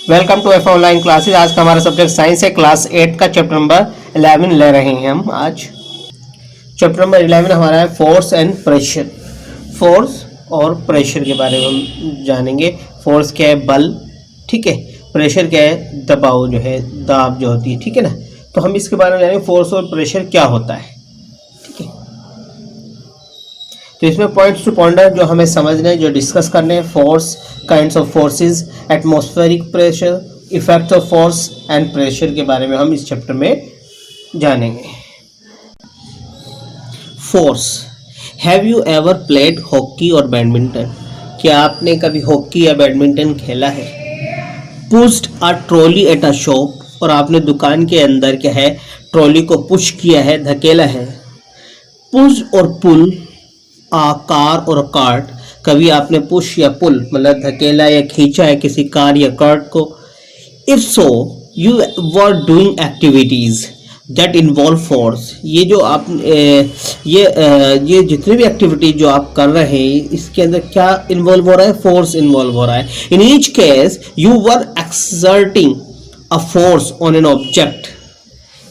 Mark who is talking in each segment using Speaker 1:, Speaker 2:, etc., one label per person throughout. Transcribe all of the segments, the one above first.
Speaker 1: Welcome to F online classes. आज का हमारा सब्जेक्ट साइंस है। क्लास 8 का चैप्टर नंबर 11 ले रहे हैं हम आज। चैप्टर नंबर 11 हमारा है फोर्स एंड प्रेशर। फोर्स और प्रेशर के बारे में हम जानेंगे। फोर्स क्या है? बल, ठीक है। प्रेशर क्या है? दबाव जो है, दाब जो होती है, ठीक है ना। तो हम इसके बारे में जानेंगे फोर्स और प्रेशर क्या होता है, ठीक है। तो इसमें पॉइंट्स टू पॉइंटर जो हमें समझने हैं, जो डिस्कस करने हैं। Force, kinds of forces, atmospheric pressure, effect of force and pressure के बारे में हम इस चैप्टर में जानेंगे। Force. Have you ever played hockey और बैडमिंटन? क्या आपने कभी हॉकी या बैडमिंटन खेला है? Pushed a trolley at a shop, और आपने दुकान के अंदर क्या है, ट्रॉली को पुश किया है, धकेला है। पुश और पुल, आ कार और कार्ट, कभी आपने पुश या पुल मतलब धकेला या खींचा है किसी कार या कार्ट को। If so you were doing activities that involve force. ये जो आप ये जितनी भी एक्टिविटी जो आप कर रहे हैं, इसके अंदर क्या इन्वॉल्व हो रहा है? फोर्स इन्वॉल्व हो रहा है। In each case you were exerting a force on an object.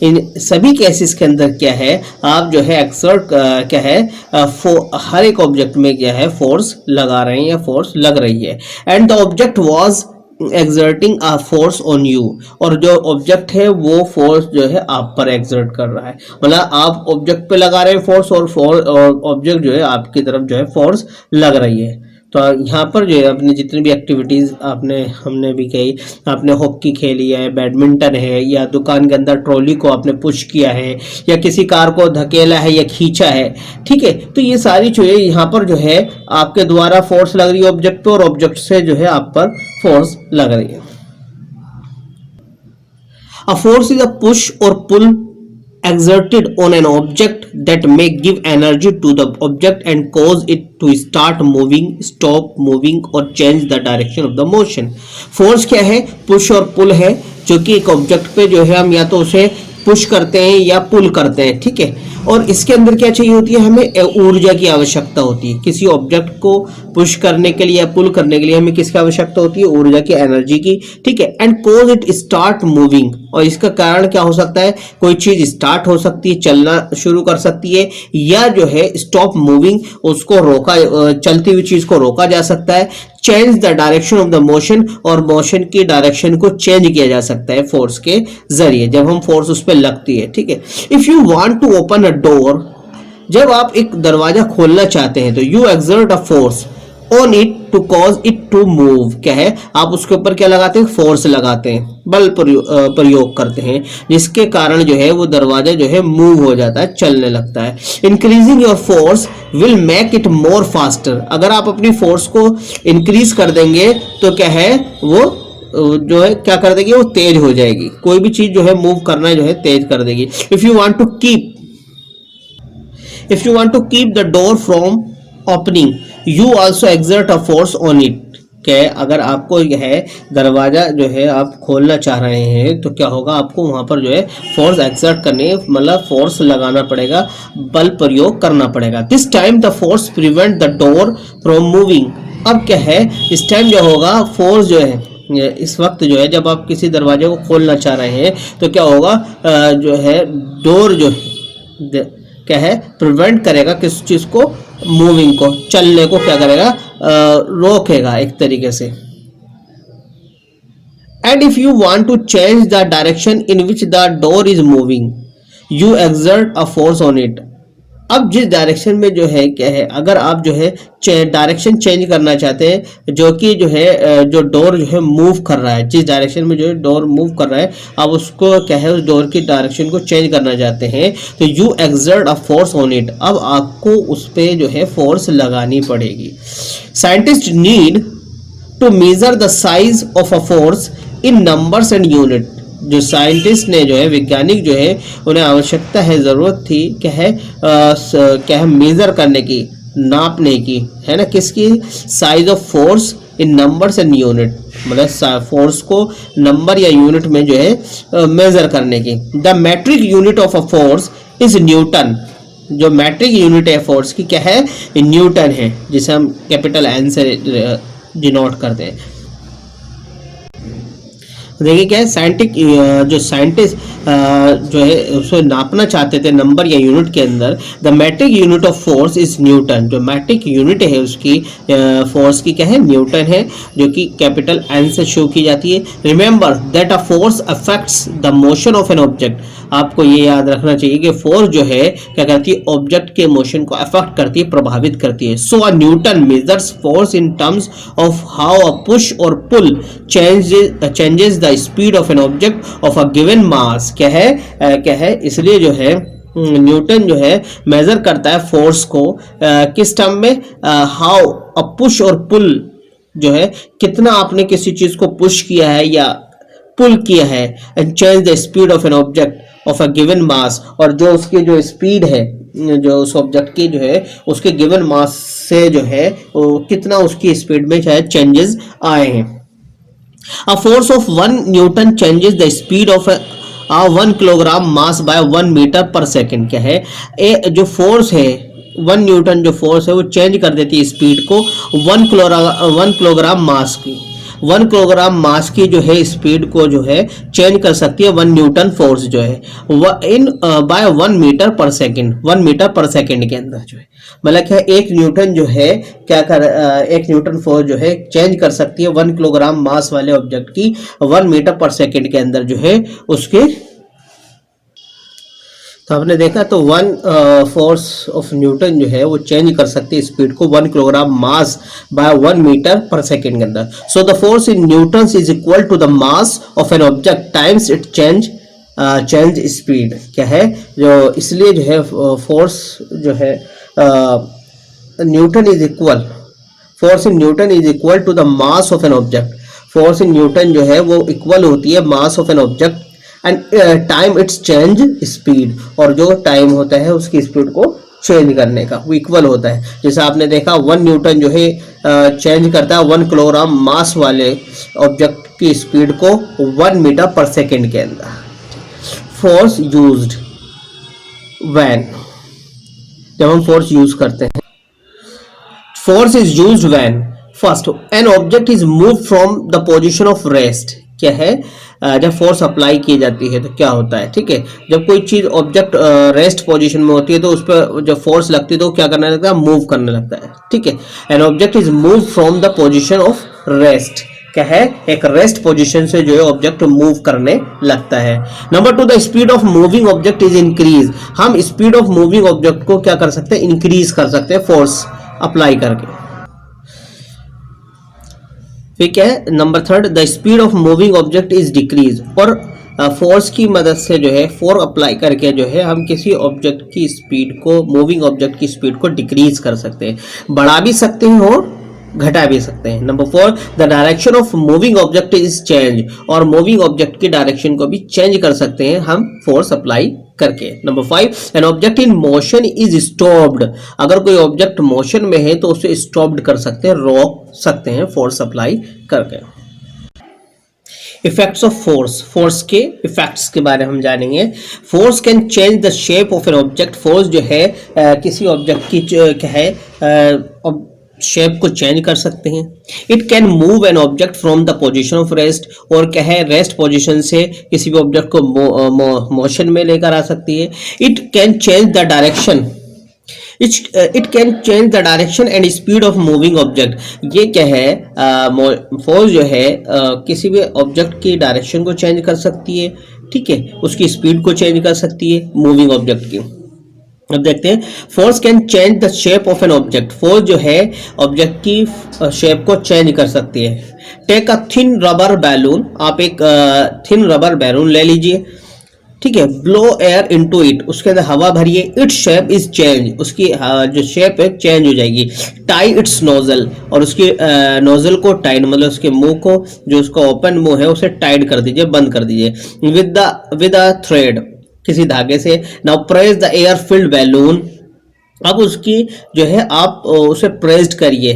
Speaker 1: इन सभी केसेस के अंदर क्या है, आप जो है एक्सर्ट क्या है, हर एक ऑब्जेक्ट में क्या है, फोर्स लगा रहे हैं या फोर्स लग रही है। And the object was exerting a force on you, और जो ऑब्जेक्ट है वो फोर्स जो है आप पर एक्सर्ट कर रहा है। मतलब आप ऑब्जेक्ट पे लगा रहे हैं फोर्स, और ऑब्जेक्ट जो है आपकी तरफ जो है फोर्स लग रही है। तो यहाँ पर जो है अपनी जितनी भी एक्टिविटीज़ हमने भी कही, आपने हॉकी खेली है, बैडमिंटन है, या दुकान के अंदर ट्रॉली को आपने पुश किया है, या किसी कार को धकेला है या खींचा है, ठीक है। तो ये सारी जो है यहाँ पर जो है आपके द्वारा फोर्स लग रही है ऑब्जेक्ट पे, और ऑब्जेक्ट से जो है आप पर फोर्स लग रही है। अ फोर्स इज अ पुश और पुल exerted on an object that may give energy to the object and cause it to start moving, stop moving or change the direction of the motion. Force क्या है? Push और पुल है, जो कि एक object पे जो है हम या तो उसे पुश करते हैं या पुल करते हैं, ठीक है। और इसके अंदर क्या चाहिए होती है? हमें ऊर्जा की आवश्यकता होती है। किसी ऑब्जेक्ट को पुश करने के लिए या पुल करने के लिए हमें किसकी आवश्यकता होती है? ऊर्जा की, एनर्जी की, ठीक है। And cause it start moving, और इसका कारण क्या हो सकता है? कोई चीज स्टार्ट हो सकती है, चलना शुरू कर सकती है, या जो है स्टॉप मूविंग, उसको रोका, चलती हुई चीज को रोका जा सकता है। Change the direction of the motion, और मोशन की डायरेक्शन को चेंज किया जा सकता है फोर्स के जरिए, जब हम फोर्स उस पर लगती है, ठीक है। If you want to open a door, जब आप एक दरवाजा खोलना चाहते हैं, तो you exert a force on it to cause it to move. क्या है? आप उसके ऊपर क्या लगाते हैं? फोर्स लगाते हैं, बल प्रयोग करते हैं, जिसके कारण जो है वो दरवाजा जो है मूव हो जाता है, चलने लगता है। Increasing your force will make it more faster. अगर आप अपनी फोर्स को इंक्रीज कर देंगे तो क्या है, वो जो है क्या कर देगी? वो तेज हो जाएगी। कोई भी चीज जो है मूव करना जो है तेज कर देगी। If you want to keep the door from opening you also exert a force on it. क्या है? अगर आपको यह है दरवाजा जो है आप खोलना चाह रहे हैं, तो क्या होगा? आपको वहां पर जो है फोर्स एक्सर्ट करने, मतलब फोर्स लगाना पड़ेगा, बल प्रयोग करना पड़ेगा। This time the force prevent the door from moving. अब क्या है, इस टाइम जो होगा फोर्स जो है, इस वक्त जो है जब आप किसी दरवाजे को खोलना चाह रहे हैं, तो क्या होगा, जो है डोर जो है क्या है, प्रिवेंट करेगा किस चीज को? मूविंग को, चलने को क्या करेगा? रोकेगा एक तरीके से। And if you want to change the direction in which the door is moving you exert a force on it. अब जिस डायरेक्शन में जो है क्या है, अगर आप जो है डायरेक्शन चेंज करना चाहते हैं, जो कि जो है जो डोर जो है मूव कर रहा है, जिस डायरेक्शन में जो है डोर मूव कर रहा है, आप उसको क्या है, उस डोर की डायरेक्शन को चेंज करना चाहते हैं, तो you exert a force on it. अब आपको उस पर जो है फोर्स लगानी पड़ेगी। Scientist need to measure the size of a force in numbers and unit. जो साइंटिस्ट ने जो है, वैज्ञानिक जो है, उन्हें आवश्यकता है, ज़रूरत थी क्या है मेज़र करने की, नापने की, है ना, किसकी? Size of force in numbers and unit, मतलब फोर्स को नंबर या यूनिट में जो है मेज़र करने की। The metric unit of a force is newton. जो मैट्रिक यूनिट है फोर्स की क्या है? न्यूटन है, जिसे हम कैपिटल एन से डिनोट करते हैं। देखिए क्या है, जो साइंटिस्ट जो है उसको नापना चाहते थे नंबर या यूनिट के अंदर, the metric unit of force is newton. जो मैट्रिक यूनिट है उसकी फोर्स की क्या है, न्यूटन है, जो कि कैपिटल एन से शो की जाती है। Remember that a force affects the motion of an object. आपको ये याद रखना चाहिए कि फोर्स जो है क्या करती है, ऑब्जेक्ट के मोशन को अफेक्ट करती है, प्रभावित करती है। So a newton measures force in terms of how a push और pull changes the speed of an object of a given mass. क्या है, इसलिए जो है न्यूटन जो है मेजर करता है फोर्स को किस टर्म में, हाउ अ पुश और पुल जो है, कितना आपने किसी चीज को पुश किया है या पुल किया है, and change the speed of an object of a given मास। और जो उसकी जो स्पीड है, जो उस ऑब्जेक्ट की जो है उसके गिवन मास से जो है वो कितना उसकी स्पीड में शायद चेंजेस आए हैं। A force of 1 newton changes the speed of 1 kilogram mass by 1 metre per second. क्या है, जो फोर्स है 1 न्यूटन जो फोर्स है वो चेंज कर देती है स्पीड को 1 किलोग्राम मास की। 1 किलोग्राम मास की जो है स्पीड को जो है चेंज कर सकती है 1 न्यूटन फोर्स जो है in by 1 metre per second, 1 metre per second के अंदर जो है, मतलब क्या 1 न्यूटन जो है एक न्यूटन फोर्स जो है चेंज कर सकती है 1 किलोग्राम मास वाले ऑब्जेक्ट की 1 मीटर पर सेकेंड के अंदर जो है उसके। तो आपने देखा, तो 1 फोर्स ऑफ न्यूटन जो है वो चेंज कर सकती है स्पीड को 1 kilogram mass by 1 metre per second के अंदर। So the force in newton is equal to the mass of an object times it change speed. क्या है, जो इसलिए जो है फोर्स जो है newton is equal, force in newton is equal to the mass of an object. Force in newton जो है वो इक्वल होती है mass of an object and time its change speed, और जो टाइम होता है उसकी स्पीड को चेंज करने का वो इक्वल होता है। जैसे आपने देखा 1 न्यूटन जो है चेंज करता है 1 किलोग्राम मास वाले ऑब्जेक्ट की स्पीड को 1 मीटर पर सेकेंड के अंदर। फोर्स यूज्ड व्हेन, जब हम फोर्स यूज करते हैं, force is used when first an object is move from the position of rest. क्या है, जब फोर्स अप्लाई की जाती है तो क्या होता है, ठीक है, जब कोई चीज ऑब्जेक्ट रेस्ट पोजीशन में होती है तो उस पर जब फोर्स लगती है तो क्या करने लगता है, मूव करने लगता है, ठीक है। An object is move from the position of rest. क्या है, एक रेस्ट पोजीशन से जो है ऑब्जेक्ट मूव करने लगता है। Number 2, the speed of moving object is increase. हम स्पीड ऑफ मूविंग ऑब्जेक्ट को क्या कर सकते हैं, इंक्रीज कर सकते हैं फोर्स अप्लाई करके। फिर क्या है, number 3, the speed of moving object is decrease. और फोर्स की मदद से जो है फोर्स अप्लाई करके जो है हम किसी ऑब्जेक्ट की स्पीड को, मूविंग ऑब्जेक्ट की स्पीड को डिक्रीज कर सकते हैं, बढ़ा भी सकते हैं और घटा भी सकते हैं। Number 4, the direction of moving object is change. और मूविंग ऑब्जेक्ट की डायरेक्शन को भी चेंज कर सकते हैं हम फोर्स अप्लाई करके। Number 5, N object in motion is stopped. अगर कोई ऑब्जेक्ट मोशन में है तो उसे स्टॉप्ड कर सकते हैं, रोक सकते हैं फोर्स अप्लाई करके। इफेक्ट्स ऑफ फोर्स, फोर्स के इफेक्ट्स के बारे में हम जानेंगे। Force can change the shape of an object. Force जो है किसी ऑब्जेक्ट की क्या है शेप को चेंज कर सकते हैं। It can move an object from the position of rest. और क्या है, रेस्ट पोजीशन से किसी भी ऑब्जेक्ट को मोशन में लेकर आ सकती है। It can change the direction, it can change the direction and speed of moving object. ये क्या है, फोर्स जो है किसी भी ऑब्जेक्ट की डायरेक्शन को चेंज कर सकती है, ठीक है, उसकी स्पीड को चेंज कर सकती है मूविंग ऑब्जेक्ट की। अब देखते हैं, force can change the shape of an object. Force जो है ऑब्जेक्ट की शेप को चेंज कर सकती है। Take a thin rubber balloon. आप एक थिन रबर बैलून ले लीजिए, ठीक है, ब्लो एयर इनटू इट, उसके अंदर हवा भरिए, इट्स शेप इज चेंज, उसकी जो शेप है चेंज हो जाएगी। टाई इट्स नोजल, और उसकी नोजल को टाइट, मतलब उसके मुंह को, जो उसका ओपन मुंह है उसे टाइट कर दीजिए, बंद कर दीजिए विद अ थ्रेड, किसी धागे से। Now press the air filled balloon. अब उसकी जो है आप उसे प्रेस्ड करिए,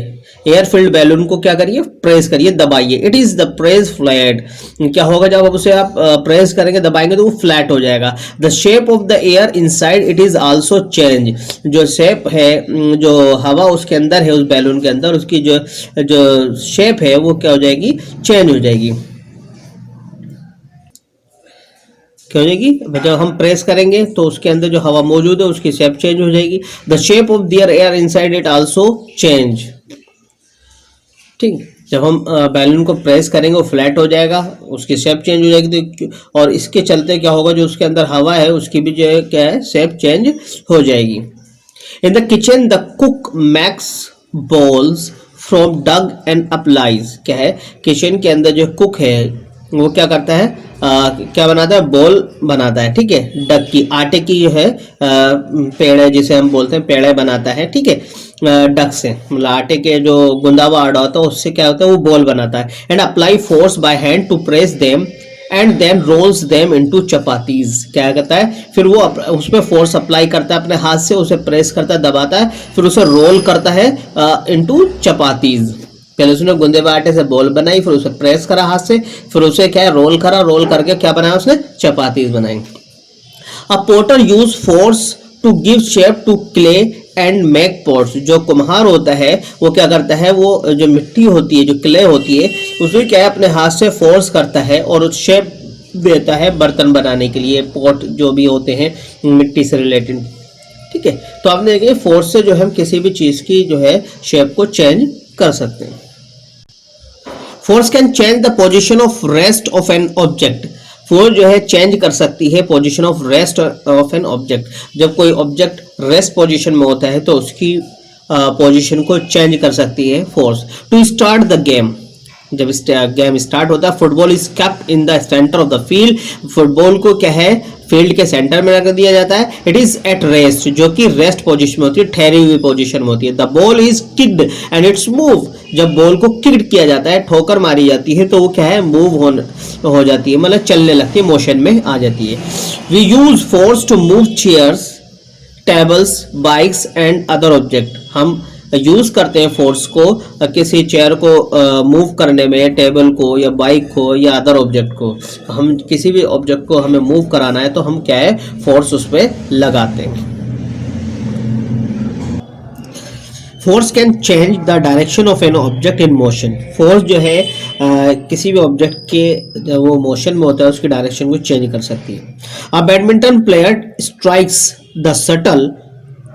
Speaker 1: एयर फिल्ड बैलून को क्या करिए, प्रेस करिए, दबाइए। It is the press flat. क्या होगा जब आप उसे आप प्रेस करेंगे, दबाएंगे तो वो फ्लैट हो जाएगा। The shape of the air inside it is also change. जो शेप है, जो हवा उसके अंदर है, उस बैलून के अंदर, उसकी जो शेप है वो क्या हो जाएगी, चेंज हो जाएगी। क्या हो जाएगी, जब हम प्रेस करेंगे तो उसके अंदर जो हवा मौजूद है उसकी शेप चेंज हो जाएगी। The shape of their air inside it also change. ठीक, जब हम बैलून को प्रेस करेंगे वो फ्लैट हो जाएगा, उसकी शेप चेंज हो जाएगी, तो और इसके चलते क्या होगा, जो उसके अंदर हवा है उसकी भी जो है क्या है, शेप चेंज हो जाएगी। In the kitchen the cook makes balls from dough and applies. क्या है, किचन के अंदर जो कुक है वो क्या करता है, क्या बनाता है, बॉल बनाता है। ठीक है, डग की, आटे की जो है पेड़े जिसे हम बोलते हैं, पेड़े बनाता है। ठीक है, डग से, मतलब आटे के जो गुंदा हुआ आटा होता है उससे क्या होता है, वो बॉल बनाता है। And apply force by hand to press them and then rolls them into chapatis. क्या करता है, फिर वो उसमें फोर्स अप्लाई करता है अपने हाथ से, उसे प्रेस करता है, दबाता है, फिर उसे रोल करता है इनटू चपातीज। पहले उसने गुंदे हुए आटे से बॉल बनाई, फिर उसे प्रेस करा हाथ से, फिर उसे क्या है, रोल करा, रोल करके क्या बनाया उसने, चपातीज बनाई। A potter use force to give shape to clay and make pots. जो कुम्हार होता है वो क्या करता है, वो जो मिट्टी होती है, जो क्ले होती है, उसमें क्या है, अपने हाथ से फोर्स करता है और शेप देता है बर्तन बनाने के लिए, पॉट जो भी होते हैं मिट्टी से रिलेटेड। ठीक है, तो आपने देखिए फोर्स से जो है हम किसी भी चीज की जो है शेप को चेंज कर सकते हैं। Force can change the position of rest of an object. Force जो है चेंज कर सकती है position of rest of an object. जब कोई ऑब्जेक्ट रेस्ट पोजीशन में होता है तो उसकी पोजीशन को चेंज कर सकती है force. To start the game, जब गेम स्टार्ट होता है, football is kept in the centre of the field. Football को क्या है, फील्ड के सेंटर में रख दिया जाता है। इट इज एट रेस्ट, जो कि रेस्ट पोजीशन में होती है, ठहरी हुई पोजीशन में होती है। The ball is kicked and it's move. जब बॉल को किक्ड किया जाता है, ठोकर मारी जाती है, तो वो क्या है, मूव हो जाती है, मतलब चलने लगती है, मोशन में आ जाती है। We use force to move chairs, tables, bikes and other object. हम यूज करते हैं फोर्स को किसी चेयर को मूव करने में, टेबल को या बाइक को या अदर ऑब्जेक्ट को। हम किसी भी ऑब्जेक्ट को हमें मूव कराना है तो हम क्या है, फोर्स उस पर लगाते हैं। Force can change the direction of an object in motion. Force जो है किसी भी ऑब्जेक्ट के वो मोशन में होता है उसकी डायरेक्शन को चेंज कर सकती है। A badminton player strikes the shuttle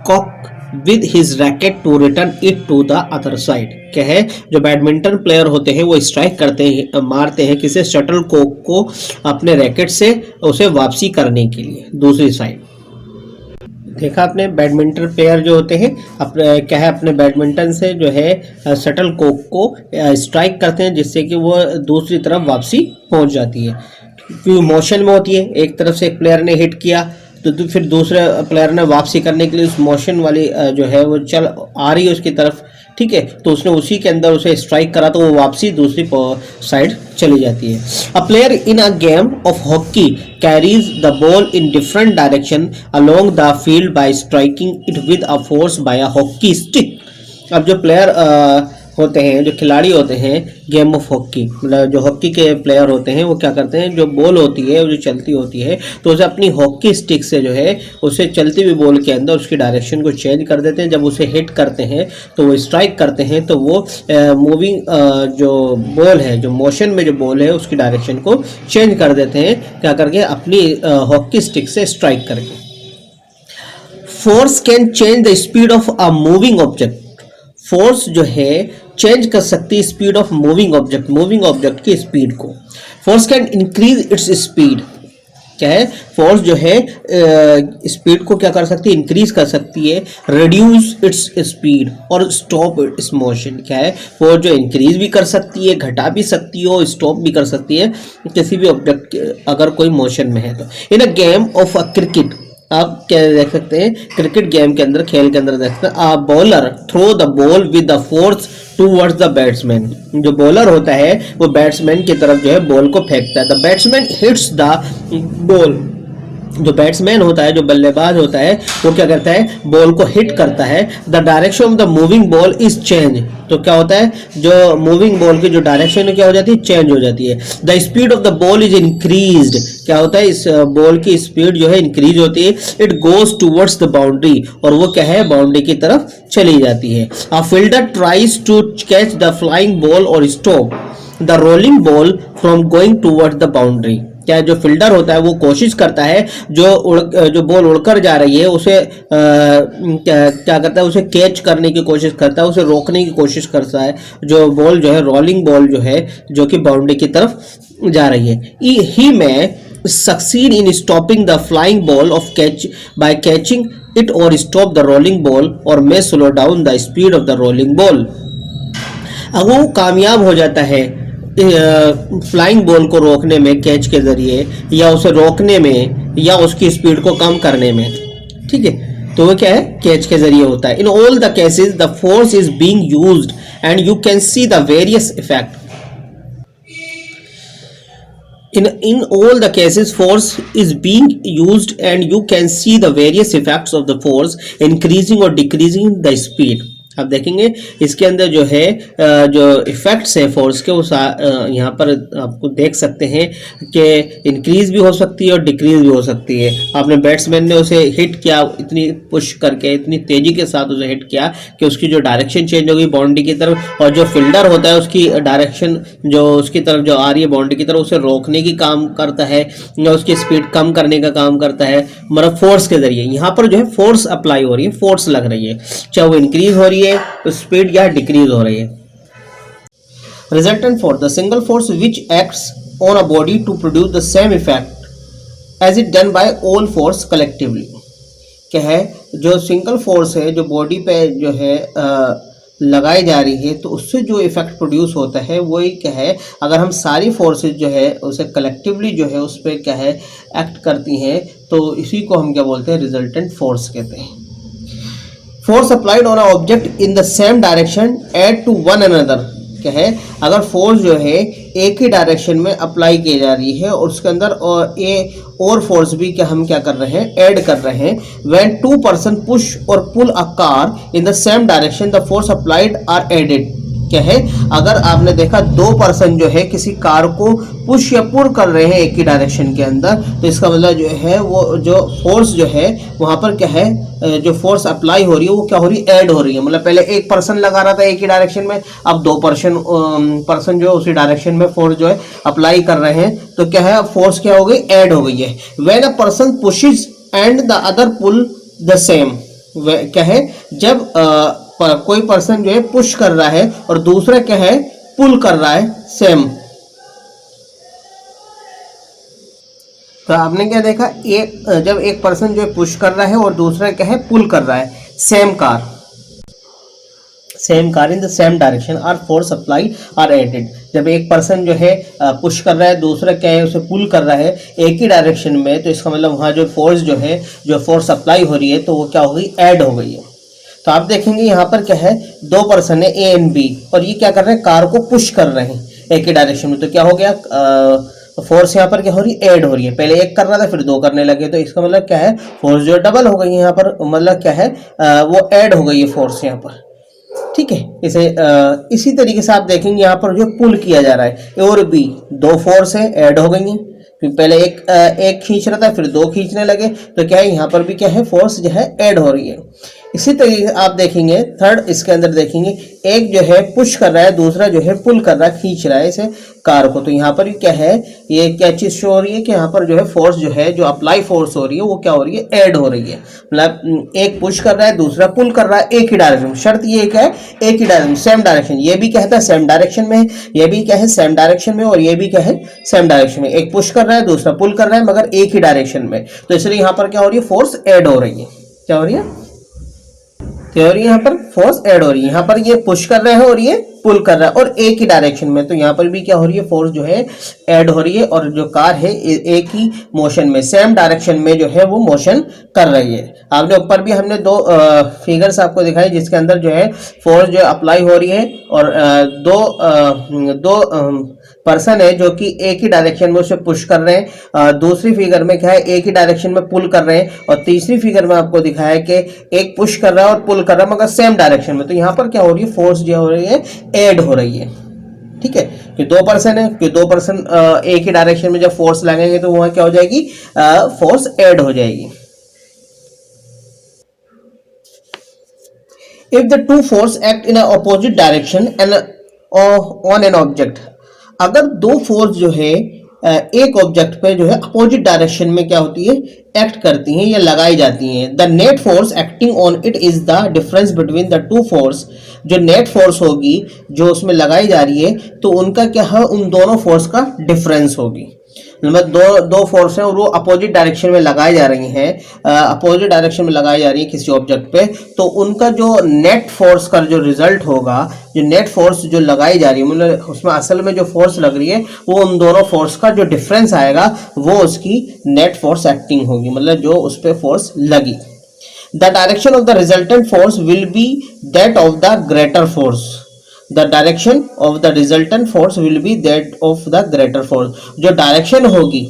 Speaker 1: Kock with his racket to return it to the other side. क्या है, जो बैडमिंटन प्लेयर होते हैं वो स्ट्राइक करते हैं, मारते हैं किसी शटल कॉक को अपने रैकेट से उसे वापसी करने के लिए दूसरी साइड। देखा आपने, बैडमिंटन प्लेयर जो होते हैं अपने क्या है, अपने बैडमिंटन से जो है शटल कॉक को स्ट्राइक करते हैं जिससे कि वो दूसरी तरफ वापसी पहुंच जाती है। क्योंकि मोशन में होती है, एक तरफ से एक प्लेयर ने हिट किया तो फिर दूसरे प्लेयर ने वापसी करने के लिए उस मोशन वाली जो है वो चल आ रही है उसकी तरफ। ठीक है, तो उसने उसी के अंदर उसे स्ट्राइक करा तो वो वापसी दूसरी साइड चली जाती है। A player in a game of hockey carries the ball in different direction along the field bye striking it with a force by a hockey stick. अब जो प्लेयर होते हैं, जो खिलाड़ी होते हैं गेम ऑफ हॉकी, मतलब जो हॉकी के प्लेयर होते हैं, वो क्या करते हैं, जो बॉल होती है जो चलती होती है तो उसे अपनी हॉकी स्टिक से जो है उसे चलती हुई बॉल के अंदर उसकी डायरेक्शन को चेंज कर देते हैं। जब उसे हिट करते हैं तो वो स्ट्राइक करते हैं तो वो मूविंग जो बॉल है, जो मोशन में जो बॉल है उसकी डायरेक्शन को चेंज कर देते हैं, क्या करके, अपनी हॉकी स्टिक से स्ट्राइक करके। Force can change the speed of a moving object. Force जो है चेंज कर सकती है स्पीड ऑफ मूविंग ऑब्जेक्ट की स्पीड को। Force can increase its speed. क्या है, फोर्स जो है स्पीड को क्या कर सकती है, इंक्रीज कर सकती है, रिड्यूस इट्स स्पीड और स्टॉप इट्स मोशन। क्या है, फोर्स जो इंक्रीज भी कर सकती है, घटा भी सकती है और स्टॉप भी कर सकती है किसी भी ऑब्जेक्ट अगर कोई मोशन में है तो। In a game of a cricket, आप क्या देख सकते हैं, क्रिकेट गेम के अंदर, खेल के अंदर देख सकते हैं, a bowler throw the ball with the force towards the batsman. जो बॉलर होता है वो बैट्समैन की तरफ जो है बॉल को फेंकता है। The batsman hits the ball. जो बैट्समैन होता है, जो बल्लेबाज होता है, वो क्या करता है, बॉल को हिट करता है। The direction of the moving ball is change. तो क्या होता है, जो मूविंग बॉल की जो डायरेक्शन है क्या हो जाती है, चेंज हो जाती है। The speed of the ball is increased. क्या होता है, इस बॉल की स्पीड जो है इंक्रीज होती है। It goes towards the boundary, और वो क्या है, बाउंड्री की तरफ चली जाती है। A fielder tries to catch the flying ball और stop the rolling ball from going towards the boundary. क्या जो फील्डर होता है वो कोशिश करता है जो बॉल उड़कर जा रही है उसे क्या करता है, उसे कैच करने की कोशिश करता है, उसे रोकने की कोशिश करता है, जो बॉल जो है, रोलिंग बॉल जो है, जो कि बाउंड्री की तरफ जा रही है। ही में succeed in stopping the flying ball of catch by catching it or stop the rolling ball or may slow down the speed of the rolling ball। अब वो कामयाब हो जाता है फ्लाइंग बॉल को रोकने में कैच के जरिए, या उसे रोकने में, या उसकी स्पीड को कम करने में, ठीक है, तो वो क्या है, कैच के जरिए होता है। In all the cases the force is being used and you can see the various effect. In all the cases, force is being used and you can see the various effects of the force increasing or decreasing the speed। आप देखेंगे इसके अंदर जो है जो effects है force के, वो यहाँ पर आपको देख सकते हैं कि इंक्रीज भी हो सकती है और डिक्रीज भी हो सकती है। आपने बैट्समैन ने उसे हिट किया, इतनी पुश करके, इतनी तेजी के साथ उसे हिट किया कि उसकी जो डायरेक्शन चेंज हो गई बाउंड्री की तरफ, और जो फील्डर होता है उसकी डायरेक्शन जो उसकी तरफ जो आ रही है बाउंड्री की तरफ, उसे रोकने की काम करता है या उसकी स्पीड कम करने का काम करता है, मतलब फोर्स के जरिए। यहाँ पर जो है फोर्स अप्लाई हो रही है, फोर्स लग रही है, चाहे वो इंक्रीज हो रही है स्पीड या डिक्रीज हो रही है। Resultant force, the single force which acts on a body to produce the same effect as it done by all force collectively. क्या है, जो सिंगल फोर्स है जो बॉडी पे जो है लगाई जा रही है, तो उससे जो इफेक्ट प्रोड्यूस होता है वही क्या है, अगर हम सारी फोर्सेज जो है उसे कलेक्टिवली जो है उस पर क्या है एक्ट करती हैं, तो इसी को हम क्या बोलते हैं, रिजल्टेंट फोर्स कहते हैं। Force applied on a object in the same direction add to one another. क्या है, अगर फोर्स जो है एक ही डायरेक्शन में अप्लाई की जा रही है और उसके अंदर और फोर्स भी क्या हम क्या कर रहे हैं, ऐड कर रहे हैं। व्हेन टू पर्सन पुश और pull a car in the same direction the force applied are added. क्या है, अगर आपने देखा दो पर्सन जो है किसी कार को पुश या पुल कर रहे हैं एक ही डायरेक्शन के अंदर, तो इसका मतलब जो है वो जो फोर्स जो है वहां पर क्या है, जो फोर्स अप्लाई हो रही है वो क्या हो रही है, ऐड हो रही है। मतलब पहले एक पर्सन लगा रहा था एक ही डायरेक्शन में, अब दो पर्सन जो है उसी डायरेक्शन में फोर्स जो है अप्लाई कर रहे हैं, तो क्या है, फोर्स क्या हो गई, ऐड हो गई है। When a person pushes and the other pull the same. क्या है, जब कोई पर्सन जो है पुश कर रहा है और दूसरा क्या है, पुल कर रहा है, सेम। तो आपने क्या देखा, जब एक पर्सन जो है पुश कर रहा है और दूसरा क्या है, पुल कर रहा है, same car in the same direction are force apply are added. जब एक पर्सन जो है पुश कर रहा है, दूसरा क्या है, उसे पुल कर रहा है एक ही डायरेक्शन में, तो इसका मतलब वहाँ जो फोर्स जो है, जो फोर्स अप्लाई हो रही है, तो वो क्या हो गई, ऐड हो गई है। तो आप देखेंगे यहाँ पर क्या है, दो पर्सन है ए एंड बी, और ये क्या कर रहे हैं, कार को पुश कर रहे हैं एक ही डायरेक्शन में, तो क्या हो गया, फोर्स यहाँ पर क्या हो रही है, ऐड हो रही है। पहले एक कर रहा था फिर दो करने लगे, तो इसका मतलब क्या है, फोर्स जो डबल हो गई है यहाँ पर, मतलब क्या है, वो ऐड हो गई है फोर्स यहाँ पर। ठीक है, इसी तरीके से आप देखेंगे यहाँ पर जो पुल किया जा रहा है, ए और बी दो फोर्स है, ऐड हो गई है। पहले एक खींच रहा था फिर दो खींचने लगे, तो क्या है, यहाँ पर भी क्या है, फोर्स जो है ऐड हो रही है। इसी तरीके से आप देखेंगे थर्ड, इसके अंदर देखेंगे एक जो है पुश कर रहा है, दूसरा जो है पुल कर रहा है, खींच रहा है इसे कार को, तो यहाँ पर क्या है, ये क्या चीज शो हो रही है कि यहाँ पर जो है फोर्स जो है, जो अप्लाई फोर्स हो रही है वो क्या हो रही है, ऐड हो रही है। मतलब एक पुश कर रहा है, दूसरा पुल कर रहा है, एक ही डायरेक्शन, शर्त ये क्या है, एक ही डायरेक्शन, सेम डायरेक्शन। ये भी कहता है सेम डायरेक्शन में है, ये भी क्या है, सेम डायरेक्शन में, और ये भी क्या है, सेम डायरेक्शन में। एक पुश कर रहा है, दूसरा पुल कर रहा है, मगर एक ही डायरेक्शन में, तो इसलिए यहाँ पर क्या हो रही है, फोर्स ऐड हो रही है। क्या हो रही है, यहाँ पर फोर्स ऐड हो रही है। यहाँ पर ये पुश कर रहे हैं और ये पुल कर रहा है, और एक ही डायरेक्शन में, तो यहाँ पर भी क्या हो रही है, फोर्स जो है ऐड हो रही है, और जो कार है एक ही मोशन में, सेम डायरेक्शन में जो है वो मोशन कर रही है। आपने ऊपर भी हमने दो फिगर्स आपको दिखाई जिसके अंदर जो है फोर्स जो अप्लाई हो रही है, और दो पर्सन है जो कि एक ही डायरेक्शन में उसे पुश कर रहे हैं। दूसरी फिगर में क्या है, एक ही डायरेक्शन में पुल कर रहे हैं, और तीसरी फिगर में आपको दिखाया है कि एक पुश कर रहा है और पुल कर रहा है, मगर सेम डायरेक्शन में। तो यहाँ पर क्या हो रही है, फोर्स जो हो रही है ऐड हो रही है। ठीक है, कि दो पर्सन है, कि दो पर्सन एक ही डायरेक्शन में जब फोर्स लगेंगे तो वहां क्या हो जाएगी, फोर्स ऐड हो जाएगी। If the two force act in opposite direction and on an object, अगर दो फोर्स जो है एक ऑब्जेक्ट पे जो है अपोजिट डायरेक्शन में क्या होती है, एक्ट करती हैं या लगाई जाती हैं। The net force acting on it is the difference between the two force. जो नेट फोर्स होगी जो उसमें लगाई जा रही है, तो उनका क्या है, उन दोनों फोर्स का डिफरेंस होगी। मतलब दो फोर्स हैं और वो अपोजिट डायरेक्शन में लगाई जा रही हैं, अपोजिट डायरेक्शन में लगाई जा रही है किसी ऑब्जेक्ट पे, तो उनका जो नेट फोर्स का जो रिजल्ट होगा, जो नेट फोर्स जो लगाई जा रही है, मतलब उसमें असल में जो फोर्स लग रही है वो उन दोनों फोर्स का जो डिफरेंस आएगा वो उसकी नेट फोर्स एक्टिंग होगी, मतलब जो उस पर फोर्स लगी। The direction of the resultant force will be that of the greater force. The direction of the resultant force will be that of the greater force. जो डायरेक्शन होगी,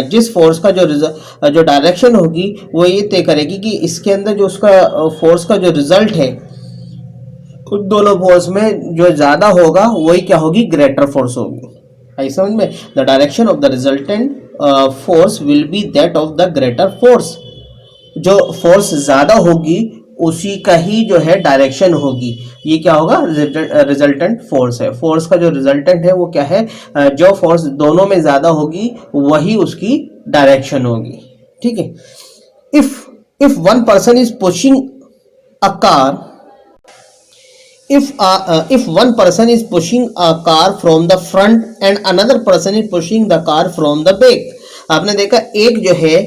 Speaker 1: जिस force का जो डायरेक्शन होगी वो ये तय करेगी कि इसके अंदर जो उसका फोर्स का जो रिजल्ट है, उन दोनों फोर्स में जो ज्यादा होगा वही क्या होगी, ग्रेटर फोर्स होगी। आई समझ में? The direction of the resultant force will be that of the greater force. जो फोर्स ज्यादा होगी उसी का ही जो है डायरेक्शन होगी। ये क्या होगा, रिजल्टेंट फोर्स है। फोर्स का जो रिजल्टेंट है वो क्या है, जो फोर्स दोनों में ज्यादा होगी वही उसकी डायरेक्शन होगी। ठीक है। If one person is pushing a car, if one person is pushing a car from the front and another person is pushing the car from the back, आपने देखा एक जो है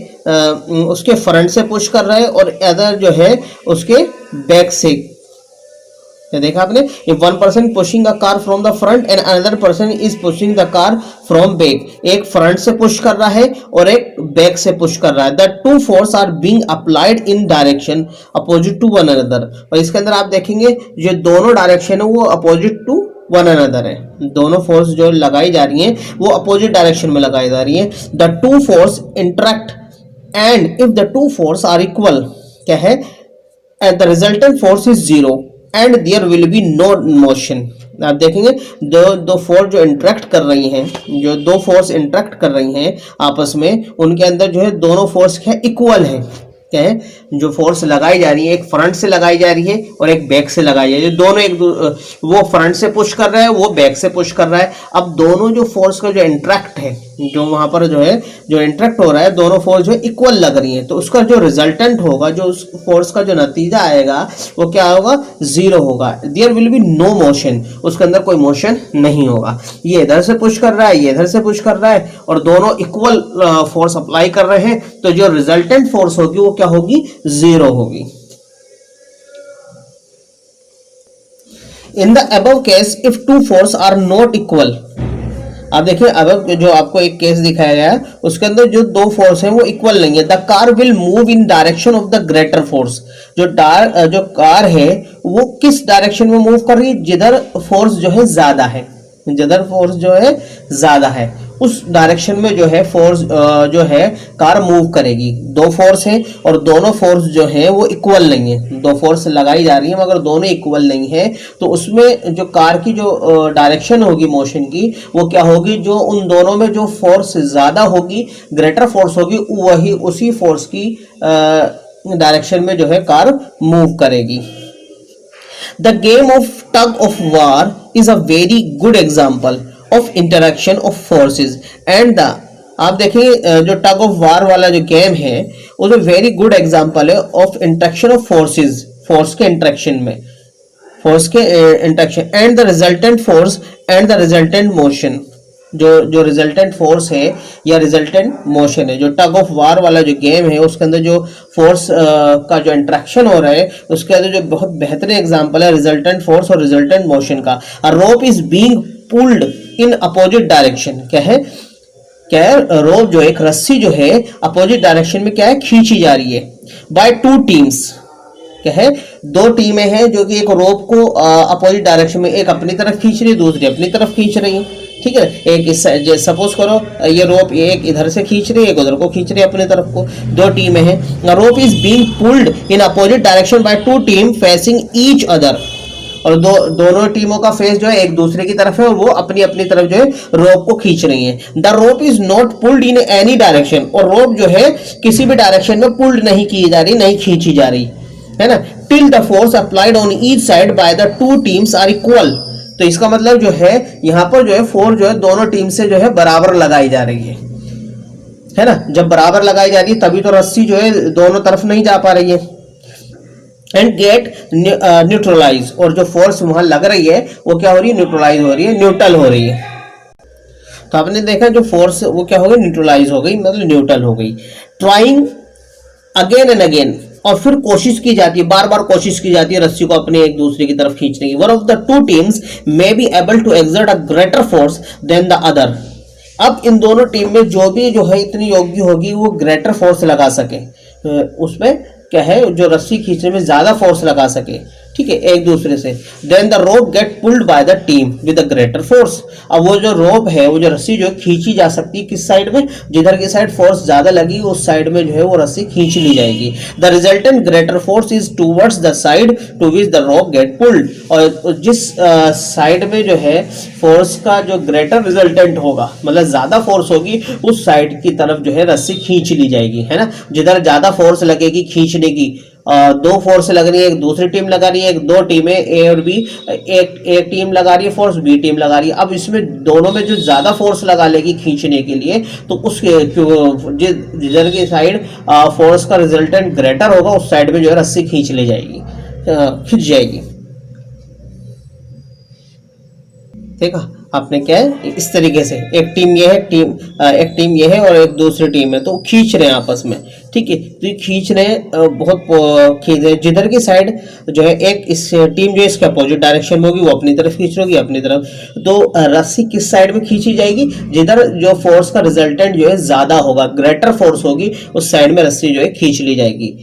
Speaker 1: उसके फ्रंट से पुश कर रहा है और अदर जो है उसके बैक से। देखा आपने, if one person pushing a car from the front end another person is pushing the car from back, एक फ्रंट से पुश कर रहा है और एक बैक से पुश कर रहा है। The two force are being applied in direction opposite to one another. और इसके अंदर आप देखेंगे जो दोनों डायरेक्शन है वो अपोजिट टू वन अनदर है। दोनों फोर्स जो लगाई जा रही हैं वो अपोजिट डायरेक्शन में लगाई जा रही हैं। The two force interact and if the two force are equal, क्या है, and the resultant force is zero and there will be no motion. आप देखेंगे दो फोर्स जो इंटरेक्ट कर रही हैं, जो दो फोर्स इंटरेक्ट कर रही हैं आपस में, उनके अंदर जो है दोनों फोर्स क्या इक्वल है। क्या है, जो फोर्स लगाई जा रही है एक फ्रंट से लगाई जा रही है और एक बैक से लगाई जा रही है। दोनों एक वो फ्रंट से पुश कर रहा है, वो बैक से पुश कर रहा है। अब दोनों जो फोर्स का जो इंटरेक्ट है, जो वहां पर जो है जो इंटरेक्ट हो रहा है, दोनों फोर्स जो इक्वल लग रही है, तो उसका जो रिजल्टेंट होगा, जो उस फोर्स का जो नतीजा आएगा वो क्या होगा, जीरो होगा। There will be no motion, उसके अंदर कोई मोशन नहीं होगा। ये इधर से पुश कर रहा है, ये इधर से पुश कर रहा है और दोनों इक्वल फोर्स अप्लाई कर रहे हैं, तो जो रिजल्टेंट फोर्स होगी वो क्या होगी, जीरो होगी। In the above case if two force are not equal, आप देखिए अब जो आपको एक केस दिखाया गया है उसके अंदर जो दो फोर्स हैं वो इक्वल नहीं है। The car will move in direction of the greater force. जो कार है वो किस डायरेक्शन में मूव कर रही है, जिधर फोर्स जो है ज्यादा है, जिधर फोर्स जो है ज्यादा है उस डायरेक्शन में जो है फोर्स जो है कार मूव करेगी। दो फोर्स हैं और दोनों फोर्स जो है वो इक्वल नहीं है। दो फोर्स लगाई जा रही है मगर दोनों इक्वल नहीं है, तो उसमें जो कार की जो डायरेक्शन होगी मोशन की वो क्या होगी, जो उन दोनों में जो फोर्स ज्यादा होगी, ग्रेटर फोर्स होगी, वही उसी फोर्स की डायरेक्शन में जो है कार मूव करेगी। The game of tug of war is a very good example of interaction of forces and the, आप देखिए जो टग ऑफ वार वाला जो गेम है वो वेरी गुड एग्जांपल है of interaction of forces, force के इंटरेक्शन में, फोर्स के interaction and the resultant force and the resultant motion. जो रिजल्टेंट फोर्स है या रिजल्टेंट मोशन है, जो टग ऑफ वार वाला जो गेम है उसके अंदर जो फोर्स का जो इंट्रैक्शन हो रहा है उसके अंदर जो बहुत बेहतरीन एग्जांपल है रिजल्टेंट फोर्स और रिजल्टेंट मोशन का। A rope is being pulled in opposite direction, क्या है, रोप जो एक रस्सी जो है अपोजिट डायरेक्शन में क्या है, खींची जा रही है बाय टू टीम्स। क्या है, दो टीमें हैं जो कि एक रोप को अपोजिट डायरेक्शन में, एक अपनी तरफ खींच रही है दूसरी अपनी तरफ खींच रही है। ठीक है, एक सपोज करो ये रोप एक इधर से खींच रही है, एक उधर को खींच रही है अपनी तरफ को, दो टीमें हैं। रोप is being pulled in opposite direction by two team facing each other, और दोनों टीमों का फेस जो है एक दूसरे की तरफ है और वो अपनी अपनी तरफ जो है रोप को खींच रही है। The rope is not pulled in any direction, और रोप जो है किसी भी डायरेक्शन में पुल्ड नहीं की जा रही, नहीं खींची जा रही है ना, till the force applied on each side by the two teams are equal. तो तो इसका मतलब जो है यहाँ पर जो है फोर्स जो है दोनों टीम से जो है बराबर लगाई जा रही है ना। जब बराबर लगाई जा रही है तभी तो रस्सी जो है दोनों तरफ नहीं जा पा रही है। एंड गेट न्यूट्रलाइज, और जो फोर्स वहां लग रही है वो क्या हो रही है, न्यूट्रलाइज हो रही है, न्यूट्रल हो रही है। तो आपने देखा जो फोर्स वो क्या हो गई, न्यूट्रलाइज हो गई, मतलब न्यूट्रल हो गई। ट्राइंग अगेन एंड अगेन, और फिर कोशिश की जाती है, बार बार कोशिश की जाती है रस्सी को अपने एक दूसरे की तरफ खींचने की। One of the two teams may be able to exert a greater force than the other. अब इन दोनों टीम में जो भी जो है इतनी योग्य होगी वो ग्रेटर फोर्स लगा सके, उसमें क्या है जो रस्सी खींचने में ज्यादा फोर्स लगा सके, ठीक है, एक दूसरे से। Then the rope get pulled by the team with a greater force. अब वो जो रोप है, वो जो रस्सी जो खींची जा सकती है किस साइड में, जिधर की साइड फोर्स ज्यादा लगी उस साइड में जो है वो रस्सी खींच ली जाएगी। The resultant greater force is towards the side to which the rope get pulled. और जिस साइड में जो है फोर्स का जो ग्रेटर रिजल्टेंट होगा, मतलब ज्यादा फोर्स होगी, उस साइड की तरफ जो है रस्सी खींच ली जाएगी, है ना। जिधर ज्यादा फोर्स लगेगी खींचने की, दो फोर्स लग रही है, एक दूसरी टीम लगा रही है, एक दो टीमें ए और बी, एक टीम लगा रही है फोर्स, बी टीम लगा रही है। अब इसमें दोनों में जो ज्यादा फोर्स लगा लेगी खींचने के लिए, तो उसके जिधर की साइड फोर्स का रिजल्टेंट ग्रेटर होगा उस साइड में जो है रस्सी खींच ली जाएगी, खींच जाएगी। देखा आपने क्या है, इस तरीके से एक टीम ये है, एक टीम ये है और एक दूसरी टीम है, तो खींच रहे हैं आपस में, ठीक है। तो ये खींच रहे हैं, बहुत खींच रहे हैं। जिधर की साइड जो है एक इस टीम जो इसके अपोजिट डायरेक्शन में होगी वो अपनी तरफ खींच रही होगी, अपनी तरफ। तो रस्सी किस साइड में खींची जाएगी, जिधर जो फोर्स का रिजल्टेंट जो है ज्यादा होगा, ग्रेटर फोर्स होगी, उस साइड में रस्सी जो है खींच ली जाएगी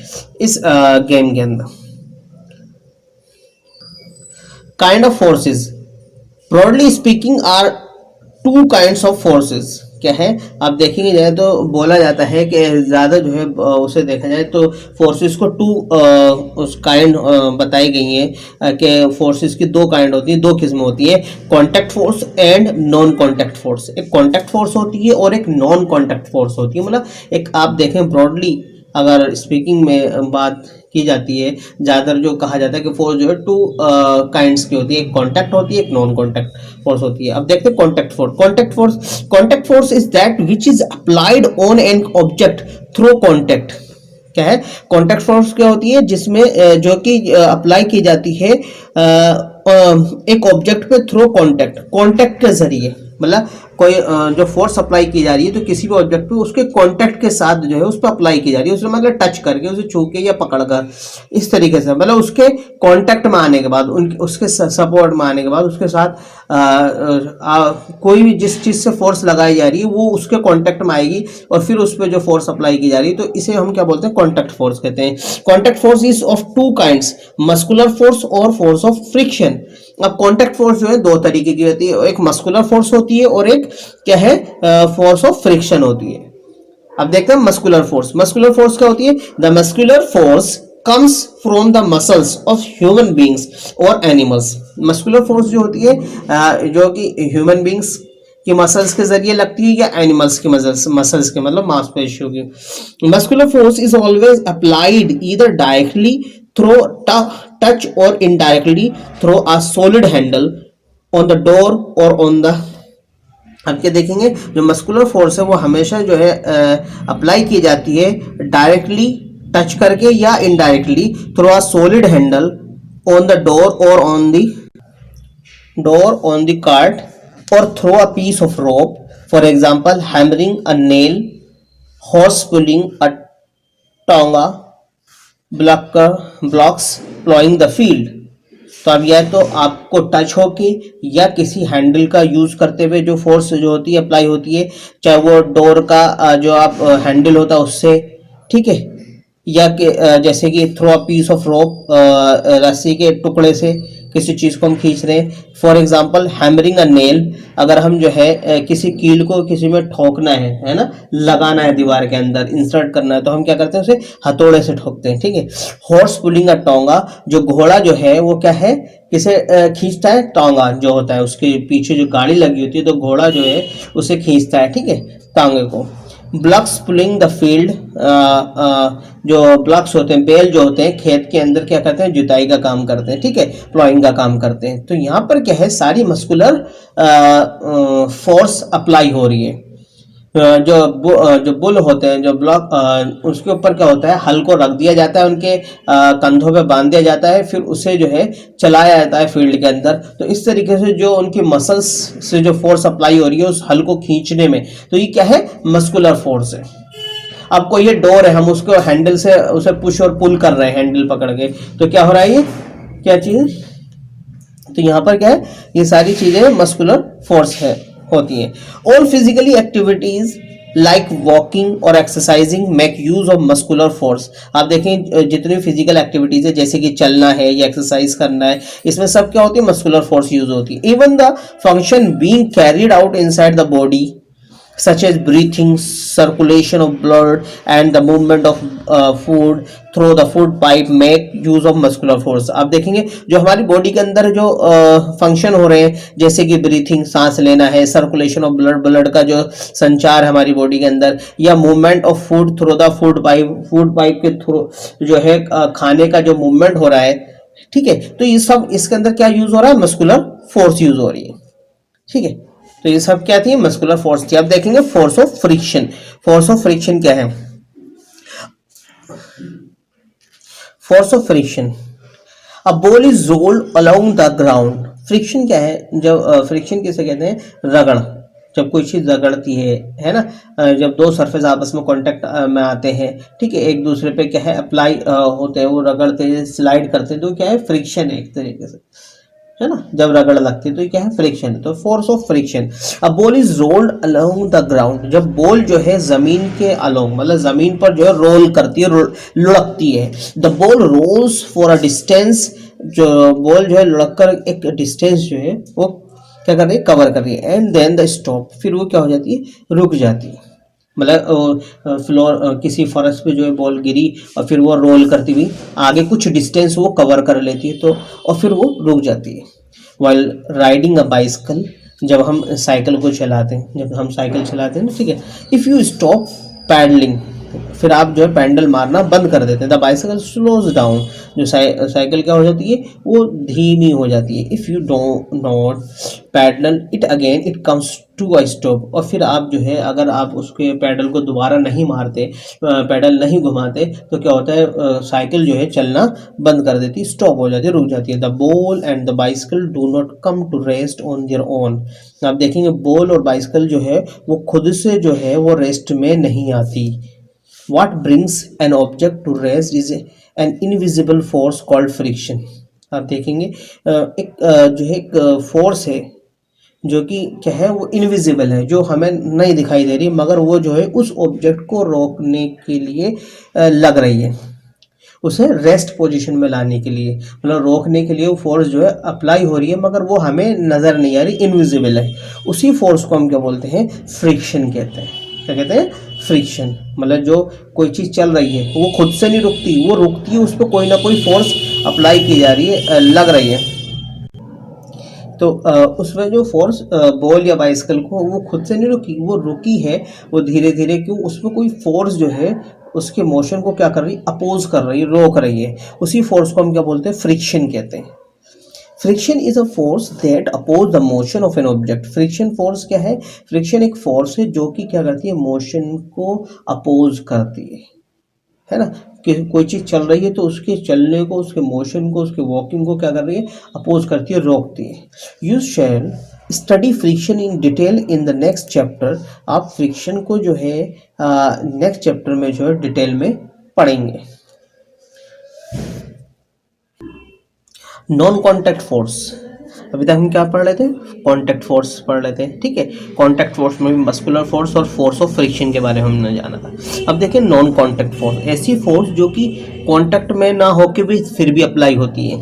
Speaker 1: इस गेम के अंदर। Kind of forces, broadly speaking are two kinds of forces. क्या है, आप देखेंगे जाए तो बोला जाता है कि ज़्यादा जो है उसे देखा जाए तो फोर्सेस को टू उस काइंड बताई गई हैं कि फोर्सेस की दो काइंड होती है, दो किस्में होती है, contact force and non contact force. एक कॉन्टैक्ट फोर्स होती है और एक नॉन कॉन्टैक्ट फोर्स होती है। मतलब एक आप देखें ब्रॉडली अगर स्पीकिंग में बात की जाती है, ज़्यादातर जो कहा जाता है कि फोर्स जो है टू काइंड्स की होती है, एक कॉन्टैक्ट होती है, एक नॉन कॉन्टैक्ट फोर्स होती है। अब देखते हैं contact force. Contact force is that which is applied on an object through contact. क्या है, कॉन्टैक्ट फोर्स क्या होती है, जिसमें जो कि अप्लाई की जाती है एक ऑब्जेक्ट पे थ्रू कॉन्टैक्ट के जरिए। मतलब कोई जो फोर्स अप्लाई की जा रही है तो किसी भी ऑब्जेक्ट पे उसके कांटेक्ट के साथ जो है उस पर अप्लाई की जा रही है, उसमें मतलब टच करके, उसे छू के या पकड़ कर, इस तरीके से, मतलब उसके कांटेक्ट में आने के बाद, उसके सपोर्ट में आने के बाद, उसके साथ कोई भी जिस चीज़ से फोर्स लगाई जा रही है वो उसके कांटेक्ट में आएगी और फिर उस पर जो फोर्स अप्लाई की जा रही है, तो इसे हम क्या बोलते हैं, कॉन्टैक्ट फोर्स कहते हैं। Contact force is of two kinds, muscular force और फोर्स ऑफ फ्रिक्शन। अब कॉन्टैक्ट फोर्स जो है दो तरीके की होती है, एक मस्कुलर फोर्स होती है और एक क्या है, फोर्स ऑफ फ्रिक्शन होती है। अब देखते हैं मस्कुलर फोर्स। मस्कुलर फोर्स क्या होती है, the muscular force comes from the muscles of human beings और animals। मस्कुलर फोर्स जो होती है जो कि ह्यूमन बींग्स की मसल्स के जरिए लगती है या एनिमल्स की मसल्स के मतलब मांसपेशियों की। Muscular force is always applied either directly through touch और indirectly through a solid handle on the door और ऑन द। अब क्या देखेंगे, जो मस्कुलर फोर्स है वो हमेशा जो है अप्लाई की जाती है डायरेक्टली टच करके या indirectly through a solid handle on the door और on the cart or through a piece of rope, for example hammering a nail, horse pulling a tonga, bullocks ploughing the field. तो अब यह तो आपको touch होके या किसी हैंडल का यूज करते हुए जो फोर्स जो होती है अप्लाई होती है, चाहे वो डोर का जो आप हैंडल होता है उससे, ठीक है, या कि जैसे कि through a piece of rope, रस्सी के टुकड़े से किसी चीज़ को हम खींच रहे हैं। For example hammering a nail, अगर हम जो है किसी कील को किसी में ठोकना है ना, लगाना है दीवार के अंदर, इंसर्ट करना है, तो हम क्या करते हैं, उसे हथौड़े से ठोकते हैं, ठीक है। हॉर्स पुलिंग अ टोंगा, जो घोड़ा जो है वो क्या है, किसे खींचता है, टोंगा जो होता है उसके पीछे जो गाड़ी लगी होती है, तो घोड़ा जो है उसे खींचता है, ठीक है, टांगे को। ब्लॉक्स पुलिंग द फील्ड, जो ब्लॉक्स होते हैं, बेल जो होते हैं खेत के अंदर क्या करते हैं, जुताई का काम करते हैं, ठीक है, प्लॉइंग का काम करते हैं। तो यहाँ पर क्या है, सारी मस्कुलर फोर्स अप्लाई हो रही है। जो बुल होते हैं, जो ब्लॉक, उसके ऊपर क्या होता है, हल को रख दिया जाता है, उनके कंधों पे बांध दिया जाता है, फिर उसे जो है चलाया जाता है फील्ड के अंदर। तो इस तरीके से जो उनकी मसल्स से जो फोर्स अप्लाई हो रही है उस हल को खींचने में, तो ये क्या है, मस्कुलर फोर्स है। अब कोई ये डोर है, हम उसको हैंडल से उसे पुश और पुल कर रहे हैं हैंडल पकड़ के, तो क्या हो रहा है, ये क्या चीज, तो यहाँ पर क्या है, ये सारी चीजें मस्कुलर फोर्स है होती हैं। All physically activities like walking और exercising make use of muscular force. आप देखें जितनी फिजिकल एक्टिविटीज है, जैसे कि चलना है या एक्सरसाइज करना है, इसमें सब क्या होती है, मस्कुलर फोर्स यूज होती है। Even the function being carried out inside the body such as breathing, circulation of blood and the movement of food through the food pipe make use of muscular force। आप देखेंगे जो हमारी body के अंदर जो function हो रहे हैं, जैसे कि ब्रीथिंग, सांस लेना है, सर्कुलेशन ऑफ ब्लड, ब्लड का जो संचार है हमारी बॉडी के अंदर, या movement of food through the food pipe के थ्रू जो है खाने का जो मूवमेंट हो रहा है, ठीक है, तो ये सब इसके अंदर क्या यूज हो रहा है, मस्कुलर फोर्स यूज हो रही है, ठीक है। तो ये सब क्या थी, मस्कुलर फोर्स थी। अब देखेंगे force of friction. Force of friction क्या है, force of friction, a ball is rolled along the ground. Friction क्या है, जब फ्रिक्शन किसे कहते हैं, रगड़, जब कोई चीज रगड़ती है ना, जब दो सरफेस आपस में कांटेक्ट में आते हैं, ठीक है, एक दूसरे पे क्या है अप्लाई होते हैं, वो रगड़ते हैं, स्लाइड करते हैं, तो क्या है, फ्रिक्शन है एक तरीके से, है ना, जब रगड़ लगती है तो क्या है, फ्रिक्शन। तो force of friction, a ball is rolled along the ground, जब बॉल जो है जमीन के अलोंग, मतलब जमीन पर जो है रोल करती है, लुढ़कती है। The ball rolls for a distance, जो बॉल जो है लुढ़क कर एक डिस्टेंस जो है वो क्या कर रही है, कवर कर रही है। एंड देन द स्टॉप, फिर वो क्या हो जाती है, रुक जाती है। मतलब फ्लोर, किसी फर्श पे जो है बॉल गिरी और फिर वो रोल करती हुई आगे कुछ डिस्टेंस वो कवर कर लेती है, तो और फिर वो रुक जाती है। वाइल राइडिंग अ बाइसिकल, जब हम साइकिल को चलाते हैं, जब हम साइकिल चलाते हैं ना, ठीक है, इफ़ यू स्टॉप पैडलिंग, फिर आप जो है पैडल मारना बंद कर देते हैं, द बाइसिकल स्लोज डाउन, जो साइकिल क्या हो जाती है, वो धीमी हो जाती है। If you do not pedal it again it comes to a stop, और फिर आप जो है अगर आप उसके पैडल को दोबारा नहीं मारते, पैडल नहीं घुमाते, तो क्या होता है, साइकिल जो है चलना बंद कर देती है, स्टॉप हो जाती है, रुक जाती है। The ball and the bicycle do not come to rest on their own. आप देखेंगे बॉल और बाइसिकल जो है वो खुद से जो है वो रेस्ट में नहीं आती। What brings an object to rest is an invisible force called friction। आप देखेंगे एक जो है एक फोर्स है जो कि क्या है, वो इनविजिबल है, जो हमें नहीं दिखाई दे रही, मगर वो जो है उस ऑब्जेक्ट को रोकने के लिए लग रही है, उसे रेस्ट पोजीशन में लाने के लिए, मतलब रोकने के लिए वो फोर्स जो है अप्लाई हो रही है, मगर वो हमें नज़र नहीं आ रही, इनविजिबल है। उसी फोर्स को हम क्या बोलते हैं, फ्रिक्शन कहते हैं। क्या कहते हैं, फ्रिक्शन। मतलब जो कोई चीज़ चल रही है वो खुद से नहीं रुकती, वो रुकती है, उस पर कोई ना कोई फोर्स अप्लाई की जा रही है, लग रही है। तो उसमें जो फोर्स बॉल या बाइसिकल को, वो खुद से नहीं रुकी, वो रुकी है, वो धीरे धीरे, क्यों, उसमें कोई फोर्स जो है उसके मोशन को क्या कर रही, अपोज कर रही है, रोक रही है। उसी फोर्स को हम क्या बोलते हैं, फ्रिक्शन कहते हैं। Friction is a force that oppose the motion of an object. Friction force क्या है, फ्रिक्शन एक फोर्स है जो कि क्या करती है, मोशन को अपोज करती है ना, कि कोई चीज़ चल रही है तो उसके चलने को, उसके मोशन को, उसके वॉकिंग को क्या कर रही है, अपोज करती है, रोकती है। You shall study friction in detail in the next chapter. आप फ्रिक्शन को जो है नेक्स्ट चैप्टर में जो है डिटेल में पढ़ेंगे। नॉन कॉन्टैक्ट फोर्स, अभी तक हम क्या पढ़ रहे थे, कॉन्टैक्ट फोर्स पढ़ रहे थे, ठीक है। कॉन्टैक्ट फोर्स में भी मस्कुलर फोर्स और फोर्स ऑफ फ्रिक्शन के बारे में हमने जाना था। अब देखिए नॉन कॉन्टैक्ट फोर्स, ऐसी फोर्स जो कि कॉन्टैक्ट में ना होके भी फिर भी अप्लाई होती है।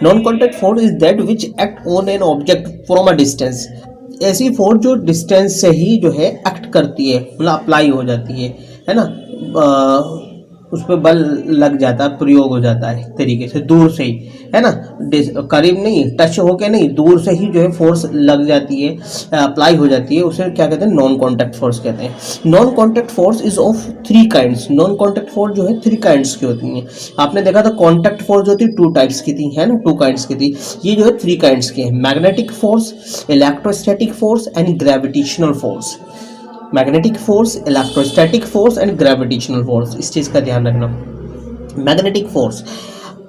Speaker 1: Non contact force is that which act on an object from a distance. ऐसी फोर्स जो डिस्टेंस से ही जो है एक्ट करती है, मतलब अप्लाई हो जाती है ना। उस पर बल लग जाता है, प्रयोग हो जाता है एक तरीके से, दूर से ही, है ना, करीब नहीं, टच होके नहीं, दूर से ही जो है फोर्स लग जाती है, अप्लाई हो जाती है, उसे क्या कहते हैं, नॉन कॉन्टैक्ट फोर्स कहते हैं। Non contact force is of three kinds. Non contact force जो है थ्री काइंड्स की होती हैं। आपने देखा था कॉन्टैक्ट फोर्स जो थी टू टाइप्स की थी, है ना, टू काइंड्स की थी। ये जो है थ्री काइंड्स की है, magnetic force, electrostatic force and gravitational force. Magnetic force, electrostatic force and gravitational force, इस चीज का ध्यान रखना। Magnetic force,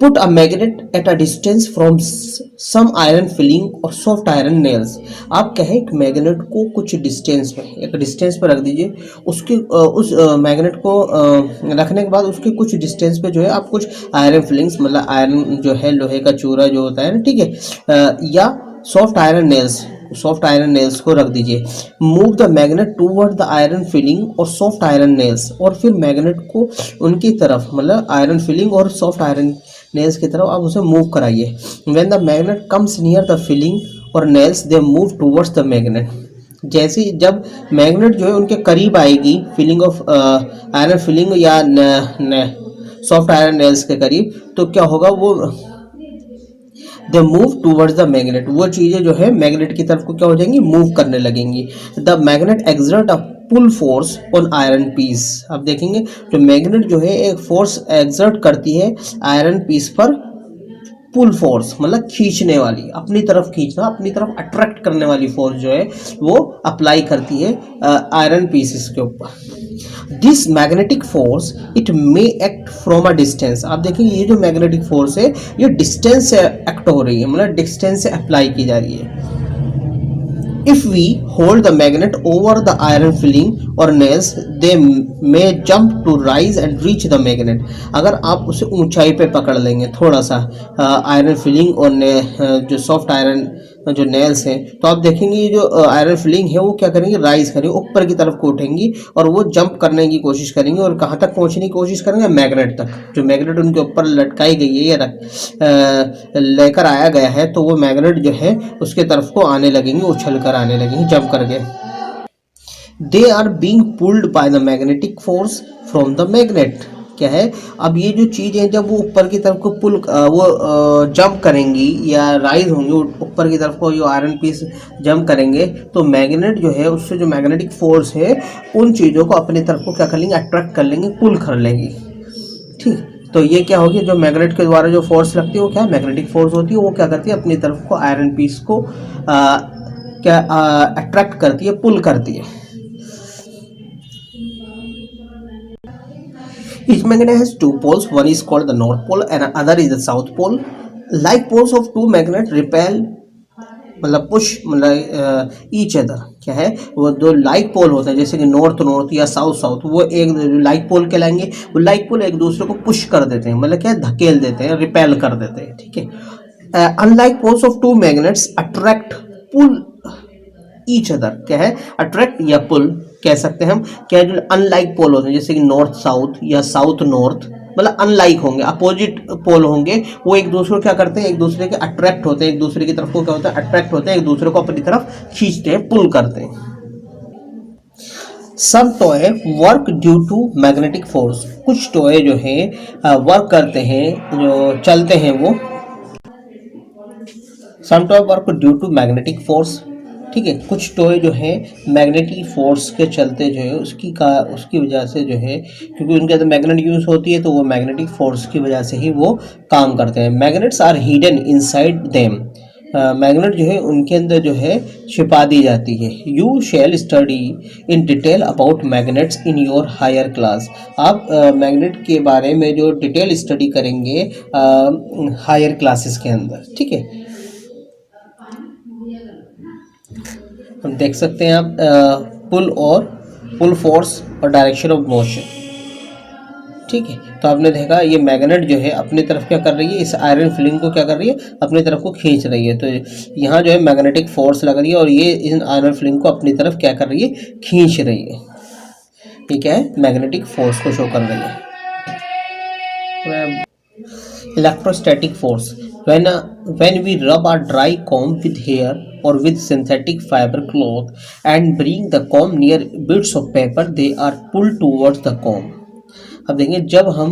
Speaker 1: put a magnet at a distance from some iron filing और सॉफ्ट आयरन नेल्स। आप कहें एक मैग्नेट को कुछ डिस्टेंस पे, एक डिस्टेंस पे रख दीजिए, उसके उस मैग्नेट को रखने के बाद उसके कुछ डिस्टेंस पे जो है आप कुछ आयरन फिलिंग्स, मतलब आयरन जो है लोहे का चूरा जो होता है ना, ठीक है, या soft iron nails, soft iron nails को रख दीजिए। Move the magnet toward the iron filing और सॉफ्ट आयरन नेल्स, और फिर मैग्नेट को उनकी तरफ, मतलब आयरन फिलिंग और सॉफ्ट आयरन नेल्स की तरफ आप उसे मूव कराइए। When the magnet comes near the filing और nails they move towards the magnet. जैसे जब मैग्नेट जो है उनके करीब आएगी, फिलिंग ऑफ आयरन फिलिंग या सॉफ्ट आयरन नेल्स के करीब, तो क्या होगा, वो दे मूव टूवर्ड्स द मैग्नेट, वो चीज़ें जो है मैग्नेट की तरफ को क्या हो जाएंगी, मूव करने लगेंगी। The magnet exert a pull force on iron piece. आप देखेंगे तो मैग्नेट जो है एक फोर्स एक्सर्ट करती है आयरन पीस पर, पुल फोर्स मतलब खींचने वाली, अपनी तरफ खींचना, अपनी तरफ अट्रैक्ट करने वाली फोर्स जो है वो अप्लाई करती है आयरन पीसेस के ऊपर। This magnetic force it may act from a distance. आप देखेंगे ये जो मैग्नेटिक फोर्स है ये डिस्टेंस से एक्ट हो रही है, मतलब डिस्टेंस से अप्लाई की जा रही है। If we hold the magnet over the iron filling or nails, they may jump to rise and reach the magnet. अगर आप उसे ऊंचाई पे पकड़ लेंगे थोड़ा सा, आयरन फिलिंग और जो सॉफ्ट आयरन जो नेल्स हैं, तो आप देखेंगे ये जो आयरन फिलिंग है वो क्या करेंगे, राइज करेंगे, ऊपर की तरफ को उठेंगी और वो जंप करने की कोशिश करेंगे, और कहाँ तक पहुँचने की कोशिश करेंगे, मैग्नेट तक। जो मैग्नेट उनके ऊपर लटकाई गई है या लेकर आया गया है, तो वो मैग्नेट जो है उसके तरफ को आने लगेंगे, उछल कर आने लगेंगे, जंप करके। They are being pulled by the magnetic force from the magnet. क्या है, अब ये जो चीज़ें जब वो ऊपर की तरफ को पुल वो जंप करेंगी या राइज होंगी ऊपर की तरफ को, जो आयरन पीस जंप करेंगे, तो मैग्नेट जो है उससे जो मैग्नेटिक फोर्स है उन चीज़ों को अपनी तरफ को क्या कर लेंगे, अट्रैक्ट कर लेंगे, पुल कर लेंगी। ठीक, तो ये क्या होगी, जो मैग्नेट के द्वारा जो फोर्स लगती है वो क्या है, मैग्नेटिक फोर्स होती है, वो क्या करती है, अपनी तरफ को आयरन पीस को क्या अट्रैक्ट करती है, पुल करती है। Each magnet has two poles. One is called the north pole and other is the south pole. Like poles of two magnets repel, मतलब पुश, मतलब ईच अदर। क्या है, वो दो लाइक पोल होते हैं, जैसे कि नॉर्थ नॉर्थ या साउथ साउथ, वो एक लाइक पोल कहलाएंगे। वो लाइक पोल एक दूसरे को पुश कर देते हैं, मतलब क्या, धकेल देते हैं, रिपेल कर देते हैं। ठीक है, unlike poles of two magnets attract, pull each other. क्या है, अट्रैक्ट या पुल कह सकते हैं हम। क्या है, जो अनलाइक पोल होते हैं, जैसे कि नॉर्थ साउथ या साउथ नॉर्थ, मतलब अनलाइक होंगे, अपोजिट पोल होंगे, वो एक दूसरे को क्या करते हैं, एक दूसरे के अट्रैक्ट होते हैं, एक दूसरे की तरफ को क्या होता है, अट्रैक्ट होते हैं, एक दूसरे को अपनी तरफ खींचते हैं, पुल करते हैं। Some toy work due to magnetic force. कुछ टॉय जो है वर्क करते हैं, जो चलते हैं वो, some toy work due to magnetic force. ठीक है, कुछ टॉय जो है मैग्नेटिक फोर्स के चलते जो है उसकी वजह से जो है, क्योंकि उनके अंदर मैग्नेट यूज होती है, तो वो मैग्नेटिक फोर्स की वजह से ही वो काम करते हैं। Magnets are hidden inside them. Magnet जो है उनके अंदर जो है छिपा दी जाती है। You shall study in detail about magnets in your higher class. आप मैग्नेट के बारे में जो डिटेल स्टडी करेंगे हायर क्लासेस के अंदर। ठीक है, हम देख सकते हैं आप पुल फोर्स और डायरेक्शन ऑफ मोशन। ठीक है, तो आपने देखा ये मैग्नेट जो है अपनी तरफ क्या कर रही है, इस आयरन फिलिंग को क्या कर रही है, अपनी तरफ को खींच रही है। तो यहाँ जो है मैग्नेटिक फोर्स लग रही है और ये इन आयरन फिलिंग को अपनी तरफ क्या कर रही है, खींच रही है। ये क्या है, मैग्नेटिक फोर्स को शो कर रही है। Electrostatic force, when we rub our dry comb with hair or with synthetic fiber cloth and bring the comb near bits of paper, they are pulled towards the comb. अब देखिए जब हम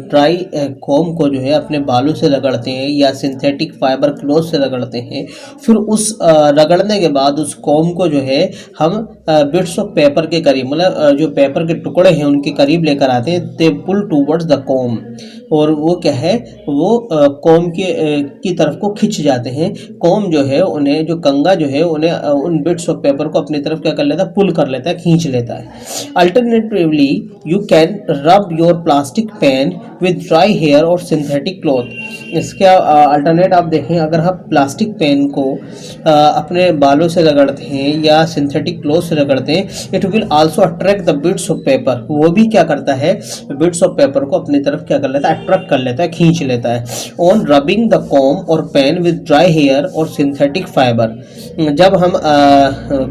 Speaker 1: dry com को जो है अपने बालों से रगड़ते हैं या सिंथेटिक फाइबर क्लॉथ से रगड़ते हैं, फिर उस रगड़ने के बाद उस कॉम को जो है हम बिट्स ऑफ पेपर के करीब, मतलब जो पेपर के टुकड़े हैं उनके करीब लेकर आते हैं। दे पुल टूवर्ड्स द कॉम, और वो क्या है, वो कॉम के की तरफ को खिंच जाते हैं। कॉम जो है उन्हें, जो कंगा जो है उन्हें उन बिट्स ऑफ पेपर को अपनी तरफ क्या कर लेता है, पुल कर लेता है, खींच लेता है। Alternatively you can rub your plastic pen with dry hair और सिंथेटिक क्लॉथ। इसके अल्टरनेट आप देखें, अगर आप प्लास्टिक पेन को अपने बालों से रगड़ते हैं या सिंथेटिक क्लॉथ से रगड़ते हैं, it will also attract the bits of paper. वो भी क्या करता है, बिट्स ऑफ पेपर को अपनी तरफ क्या कर लेता है, अट्रैक्ट कर लेता है, खींच लेता है। ऑन रबिंग द कॉम और पेन विद ड्राई हेयर और सिंथेटिक फाइबर, जब हम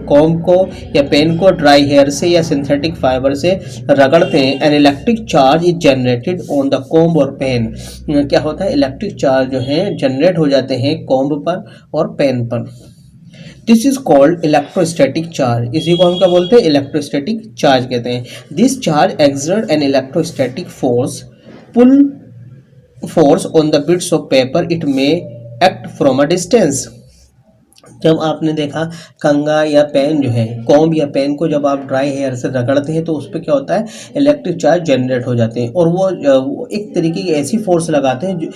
Speaker 1: कॉम को या पेन को ड्राई हेयर से या सिंथेटिक फाइबर से रगड़ते हैं, an electric charge is generated on the comb और पेन। क्या होता है, इलेक्ट्रिक चार्ज जो है जनरेट हो जाते हैं कॉम्ब पर और पेन पर। This is called electrostatic charge. इसी को हम क्या बोलते हैं, इलेक्ट्रोस्टैटिक चार्ज कहते हैं। This charge exert an electrostatic force, pull force on the bits of paper, it may act from a distance. जब आपने देखा कंगा या पेन जो है, कॉम्ब या पेन को जब आप ड्राई हेयर से रगड़ते हैं तो उस पर क्या होता है, इलेक्ट्रिक चार्ज जनरेट हो जाते हैं, और वो एक तरीके की ऐसी फोर्स लगाते हैं जो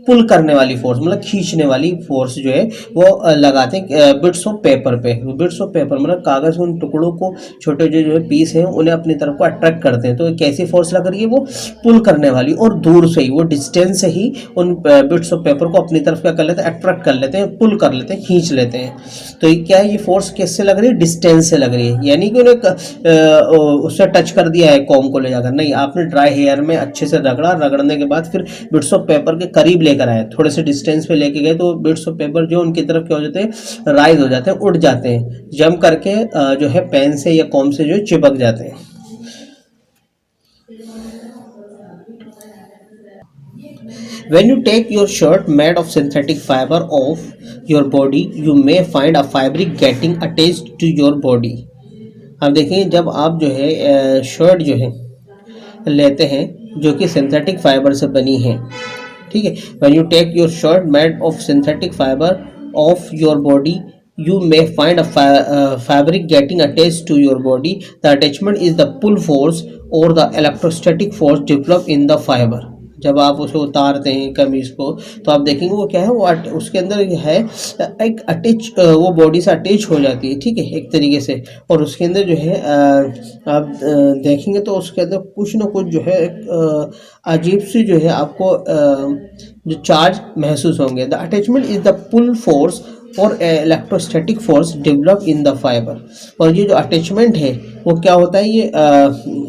Speaker 1: पुल करने वाली फोर्स, मतलब खींचने वाली फोर्स जो है वो लगाते हैं बिट्स ऑफ पेपर पे। बिट्स ऑफ पेपर मतलब कागज़ के उन टुकड़ों को, छोटे जो है पीस हैं, उन्हें अपनी तरफ को अट्रैक्ट करते हैं। तो कैसी फोर्स लग रही है, वो पुल करने वाली, और दूर से ही, वो डिस्टेंस से ही उन बिट्स ऑफ पेपर को अपनी तरफ क्या कर लेते हैं, अट्रैक्ट कर लेते हैं, पुल कर लेते हैं, खींच लेते हैं। तो ये क्या है, ये फोर्स किससे लग रही है, डिस्टेंस से लग रही है। यानी कि उन्हें उससे टच कर दिया है कॉम को ले जाकर, नहीं, आपने ड्राई हेयर में अच्छे से रगड़ा, रगड़ने के बाद फिर बिट्स ऑफ पेपर के करीब लेकर आए, थोड़े से डिस्टेंस पे लेके गए, तो बिट्स ऑफ पेपर जो उनकी तरफ क्या हो जाते हैं, राइज हो जाते हैं, उड़ जाते हैं, जम करके जो है पेन से या कॉम से जो चिपक जाते हैं। When you take your shirt made of synthetic fiber off your body, you may find a fabric getting attached to your body. अब देखिए, जब आप जो है शर्ट जो है लेते हैं जो कि सिंथेटिक फाइबर से बनी है, ठीक है, when you take your shirt made of synthetic fiber off your body, you may find a fabric getting attached to your body. The attachment is the pull force or the electrostatic force developed in the fiber. जब आप उसे उतारते हैं कमीज को, तो आप देखेंगे वो क्या है, वो उसके अंदर है एक अटैच, वो बॉडी से अटैच हो जाती है, ठीक है, एक तरीके से, और उसके अंदर जो है आप देखेंगे तो उसके अंदर कुछ ना कुछ जो है एक अजीब सी जो है आपको जो चार्ज महसूस होंगे। The attachment is the pull force और electrostatic force develop in the fibre. और ये जो अटैचमेंट है वो क्या होता है, ये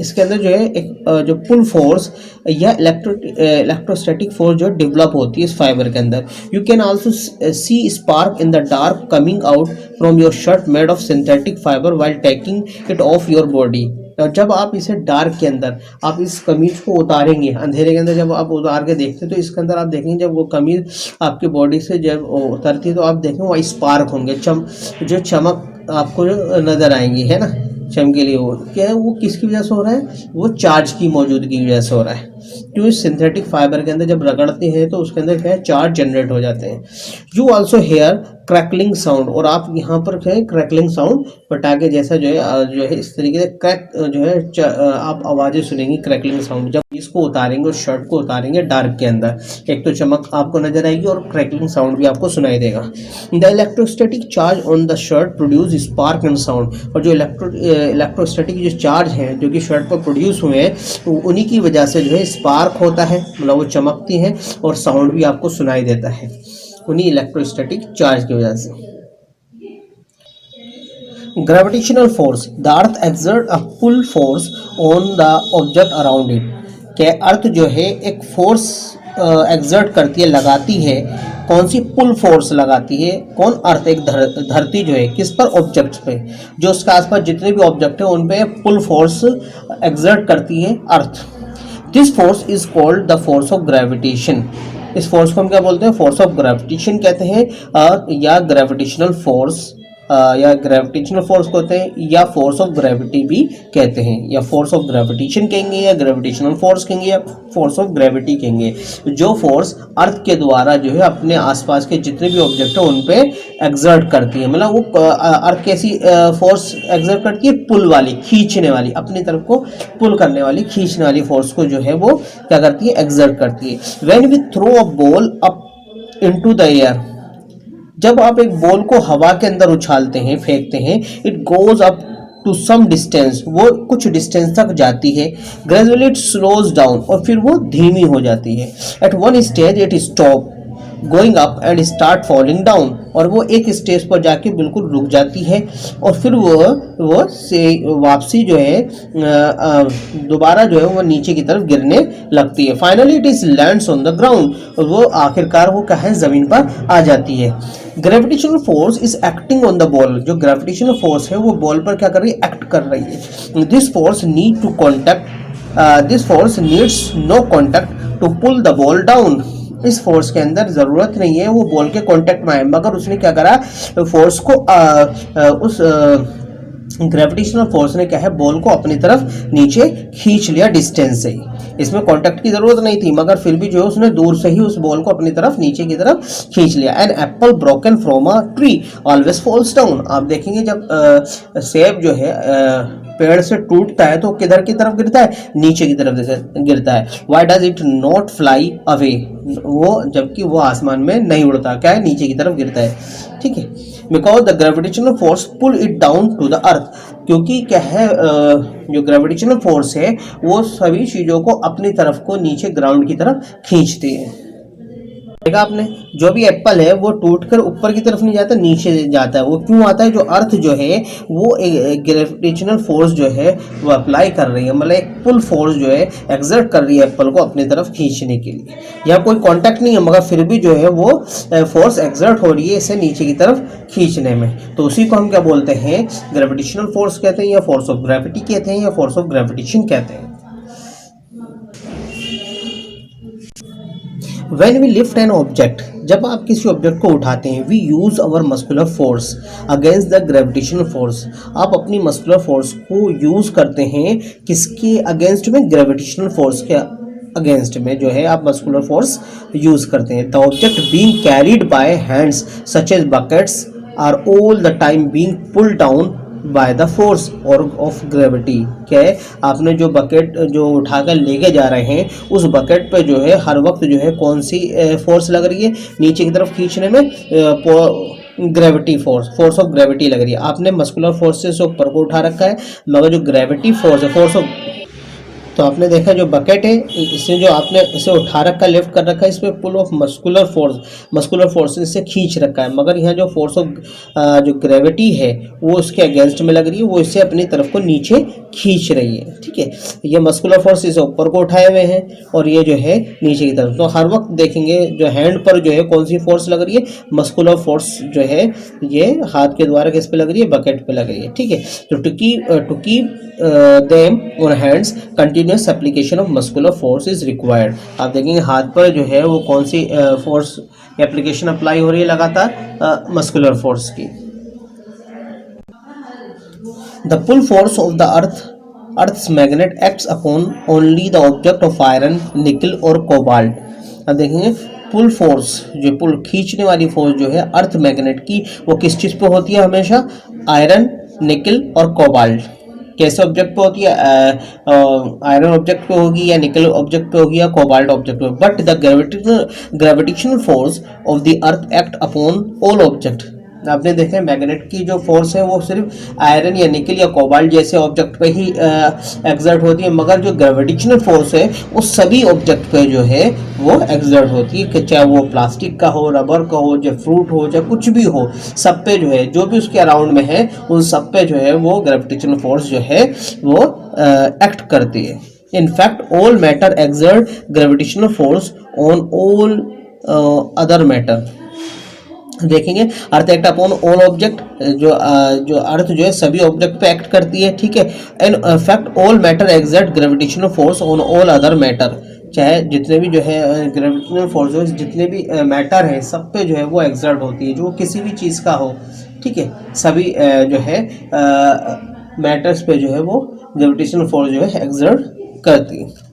Speaker 1: इसके अंदर जो है एक जो पुल फोर्स या इलेक्ट्रोस्टैटिक फोर्स जो डेवलप होती है इस फाइबर के अंदर। You can also C spark in the dark coming out from your shirt made of synthetic fibre while taking it of your body. जब आप इसे डार्क के अंदर आप इस कमीज को उतारेंगे, अंधेरे के अंदर जब आप उतार के देखते हैं तो इसके अंदर आप देखेंगे जब वो कमीज आपकी बॉडी से जब उतरती है तो आप देखेंगे वहाँ स्पार्क होंगे, जो चमक आपको नज़र आएंगी, है ना, चमकीली। वो क्या है, वो किसकी वजह से हो रहा है, वो चार्ज की मौजूदगी की वजह से हो रहा है। जो इस सिंथेटिक फाइबर के अंदर जब रगड़ते हैं तो उसके अंदर क्या है, चार्ज जनरेट हो जाते हैं। You also hear crackling sound, और आप यहाँ पर क्या है, क्रैकलिंग साउंड, पटाखे जैसा जो है इस तरीके से क्रैक जो है आप आवाज़ें सुनेंगी, क्रैकलिंग साउंड। जब इसको उतारेंगे और शर्ट को उतारेंगे डार्क के अंदर, एक तो चमक आपको नजर आएगी और क्रैकलिंग साउंड भी आपको सुनाई देगा। The electrostatic charge on the shirt produce spark and sound, और जो इलेक्ट्रोस्टैटिक जो चार्ज हैं जो कि शर्ट पर प्रोड्यूस हुए हैं, तो उन्हीं की वजह से जो है स्पार्क होता है, मतलब वो चमकती हैं, और साउंड भी आपको सुनाई देता है उन्हीं इलेक्ट्रोस्टैटिक चार्ज की वजह से। Gravitational force, the earth exert a pull force on the object around it. के अर्थ जो है एक फोर्स एक्सर्ट करती है, लगाती है, कौन सी, पुल फोर्स लगाती है। कौन, अर्थ, एक धरती जो है किस पर, ऑब्जेक्ट पे, जो उसके आसपास जितने भी ऑब्जेक्ट हैं उन पे पुल फोर्स एक्सर्ट करती है earth. This force is called the force of gravitation. इस फोर्स को हम क्या बोलते हैं, फोर्स ऑफ ग्रेविटेशन कहते हैं, या ग्रेविटेशनल फोर्स या ग्रेविटेशनल फोर्स कहते हैं या फोर्स ऑफ ग्रेविटी भी कहते हैं, या फोर्स ऑफ ग्रेविटेशन कहेंगे या ग्रेविटेशनल फोर्स कहेंगे या फोर्स ऑफ ग्रेविटी कहेंगे। जो फोर्स अर्थ के द्वारा जो है अपने आसपास के जितने भी ऑब्जेक्ट है उन पे एग्जर्ट करती है, मतलब वो अर्थ कैसी फोर्स एग्जर्ट करती है, पुल वाली, खींचने वाली, अपनी तरफ को पुल करने वाली, खींचने वाली फोर्स को जो है वो क्या करती है, एग्जर्ट करती है। When we throw a ball up into the air, जब आप एक बॉल को हवा के अंदर उछालते हैं, फेंकते हैं, it goes up to some distance, वो कुछ डिस्टेंस तक जाती है, ग्रेजुअली इट स्लोज डाउन, और फिर वो धीमी हो जाती है। At one stage it stop going up and start falling down, और वो एक स्टेज पर जाके बिल्कुल रुक जाती है और फिर वो से वापसी जो है दोबारा जो है वो नीचे की तरफ गिरने लगती है। Finally it is lands on the ground, और वो आखिरकार वो क्या है, जमीन पर आ जाती है। Gravitational force is acting on the ball, जो ग्रेविटेशनल फोर्स है वो बॉल पर क्या कर रही है, एक्ट कर रही है। This force need to contact, this force needs no contact to pull the ball down, इस फोर्स के अंदर जरूरत नहीं है वो बॉल के कांटेक्ट में आए, मगर उसने क्या करा, फोर्स को उस ग्रेविटेशनल फोर्स ने क्या है, बॉल को अपनी तरफ नीचे खींच लिया डिस्टेंस से ही। इसमें कांटेक्ट की जरूरत नहीं थी, मगर फिर भी जो है उसने दूर से ही उस बॉल को अपनी तरफ नीचे की तरफ खींच लिया। An apple broken from a tree always falls down, आप देखेंगे जब सेब जो है पेड़ से टूटता है तो किधर की तरफ गिरता है, नीचे की तरफ गिरता है। Why does it not fly away, वो जबकि वो आसमान में नहीं उड़ता, क्या है, नीचे की तरफ गिरता है, ठीक है। Because the gravitational force pull it down to the earth, क्योंकि क्या है, जो ग्रेविटेशनल फोर्स है वो सभी चीजों को अपनी तरफ को नीचे ग्राउंड की तरफ खींचती है। देखा आपने, जो भी एप्पल है वो टूटकर ऊपर की तरफ नहीं जाता, नीचे जाता है। वो क्यों आता है, जो अर्थ जो है वो एक ग्रेविटेशनल फोर्स जो है वो अप्लाई कर रही है, मतलब एक पुल फोर्स जो है एक्सर्ट कर रही है एप्पल को अपनी तरफ खींचने के लिए। यहाँ कोई कांटेक्ट नहीं है, मगर फिर भी जो है वो फोर्स एक्सर्ट हो रही है इसे नीचे की तरफ खींचने में, तो उसी को हम क्या बोलते हैं, ग्रेविटेशनल फोर्स कहते हैं, या फोर्स ऑफ ग्रेविटी कहते हैं, या फोर्स ऑफ ग्रेविटेशन कहते हैं। When we lift an object, जब आप किसी ऑब्जेक्ट को उठाते हैं, we use our muscular force against the gravitational force, आप अपनी muscular force को यूज करते हैं किसके अगेंस्ट में, ग्रेविटेशनल फोर्स के अगेंस्ट में जो है आप मस्कुलर फोर्स यूज करते हैं। The object being carried by hands such as buckets are all the time being pulled down by the force और ऑफ ग्रेविटी, क्या है, आपने जो बकेट जो उठाकर लेके जा रहे हैं उस बकेट पे जो है हर वक्त जो है कौन सी फोर्स लग रही है, नीचे की तरफ खींचने में gravity force, force of gravity लग रही है। आपने मस्कुलर फोर्स से ऊपर को उठा रखा है, मगर जो ग्रेविटी फोर्स है, फोर्स ऑफ, तो आपने देखा जो बकेट है इससे जो आपने इसे उठा रखा, लिफ्ट कर रखा है, इसमें पुल ऑफ मस्कुलर फोर्स से खींच रखा है, मगर यहाँ जो फोर्स ऑफ जो ग्रेविटी है वो उसके अगेंस्ट में लग रही है, वो इसे अपनी तरफ को नीचे खींच रही है, ठीक है। ये मस्कुलर फोर्स इसे ऊपर को उठाए हुए हैं और ये जो है नीचे की तरफ। तो हर वक्त देखेंगे जो हैंड पर जो है कौन सी फोर्स लग रही है, मस्कुलर फोर्स जो है ये हाथ के द्वारा किस पे लग रही है, बकेट पे लग रही है, ठीक है। तो to keep them on hands continuous application of muscular force is required. आप देखेंगे हाथ पर जो है वो कौन सी फोर्स एप्लीकेशन अप्लाई हो रही है, लगातार मस्कुलर फोर्स की। The pull force of the earth's magnet acts upon only the object of iron, निकल और कोबाल्ट। अब देखेंगे पुल फोर्स, जो पुल खींचने वाली फोर्स जो है अर्थ मैग्नेट की, वो किस चीज पे होती है, हमेशा आयरन, निकल और कोबाल्ट। कैसे ऑब्जेक्ट पे होती है, आयरन ऑब्जेक्ट पे होगी या निकल ऑब्जेक्ट पे होगी या कोबाल्ट ऑब्जेक्ट पे। But the gravitational force of the earth act upon all object. आपने देखा मैग्नेट की जो फोर्स है वो सिर्फ आयरन या निकल या कोबाल्ट जैसे ऑब्जेक्ट पे ही एक्सर्ट होती है, मगर जो ग्रेविटेशनल फोर्स है वो सभी ऑब्जेक्ट पे जो है वो एक्सर्ट होती है, कि चाहे वो प्लास्टिक का हो, रबर का हो, चाहे फ्रूट हो, चाहे कुछ भी हो, सब पे जो है जो भी उसके अराउंड में है उन सब पे जो है वो ग्रेविटेशनल फोर्स जो है वो एक्ट करती है। In fact all matter exert gravitational force on all other matter. देखेंगे अर्थ एक्ट अपॉन ऑल ऑब्जेक्ट, जो अर्थ जो है सभी ऑब्जेक्ट पे एक्ट करती है, ठीक है। And fact all matter exert gravitational force on all other matter, चाहे जितने भी जो है ग्रेविटेशनल फोर्स जितने भी मैटर है सब पे जो है वो एक्सर्ट होती है, जो किसी भी चीज़ का हो, ठीक है, सभी जो है मैटर्स पे जो है वो ग्रेविटेशनल फोर्स जो है एक्सर्ट करती है।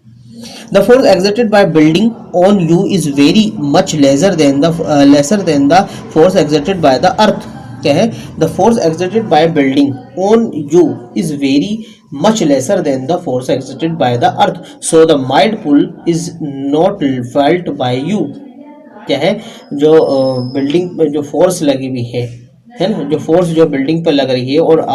Speaker 1: The force exerted by building on you is very much lesser than the force exerted by the earth. क्या है? The force exerted by building on you is very much lesser than the force exerted by the earth. So the mild pull is not felt by you. क्या है? जो building पे जो force लगी हुई है ना, जो फोर्स जो बिल्डिंग पर लग रही है और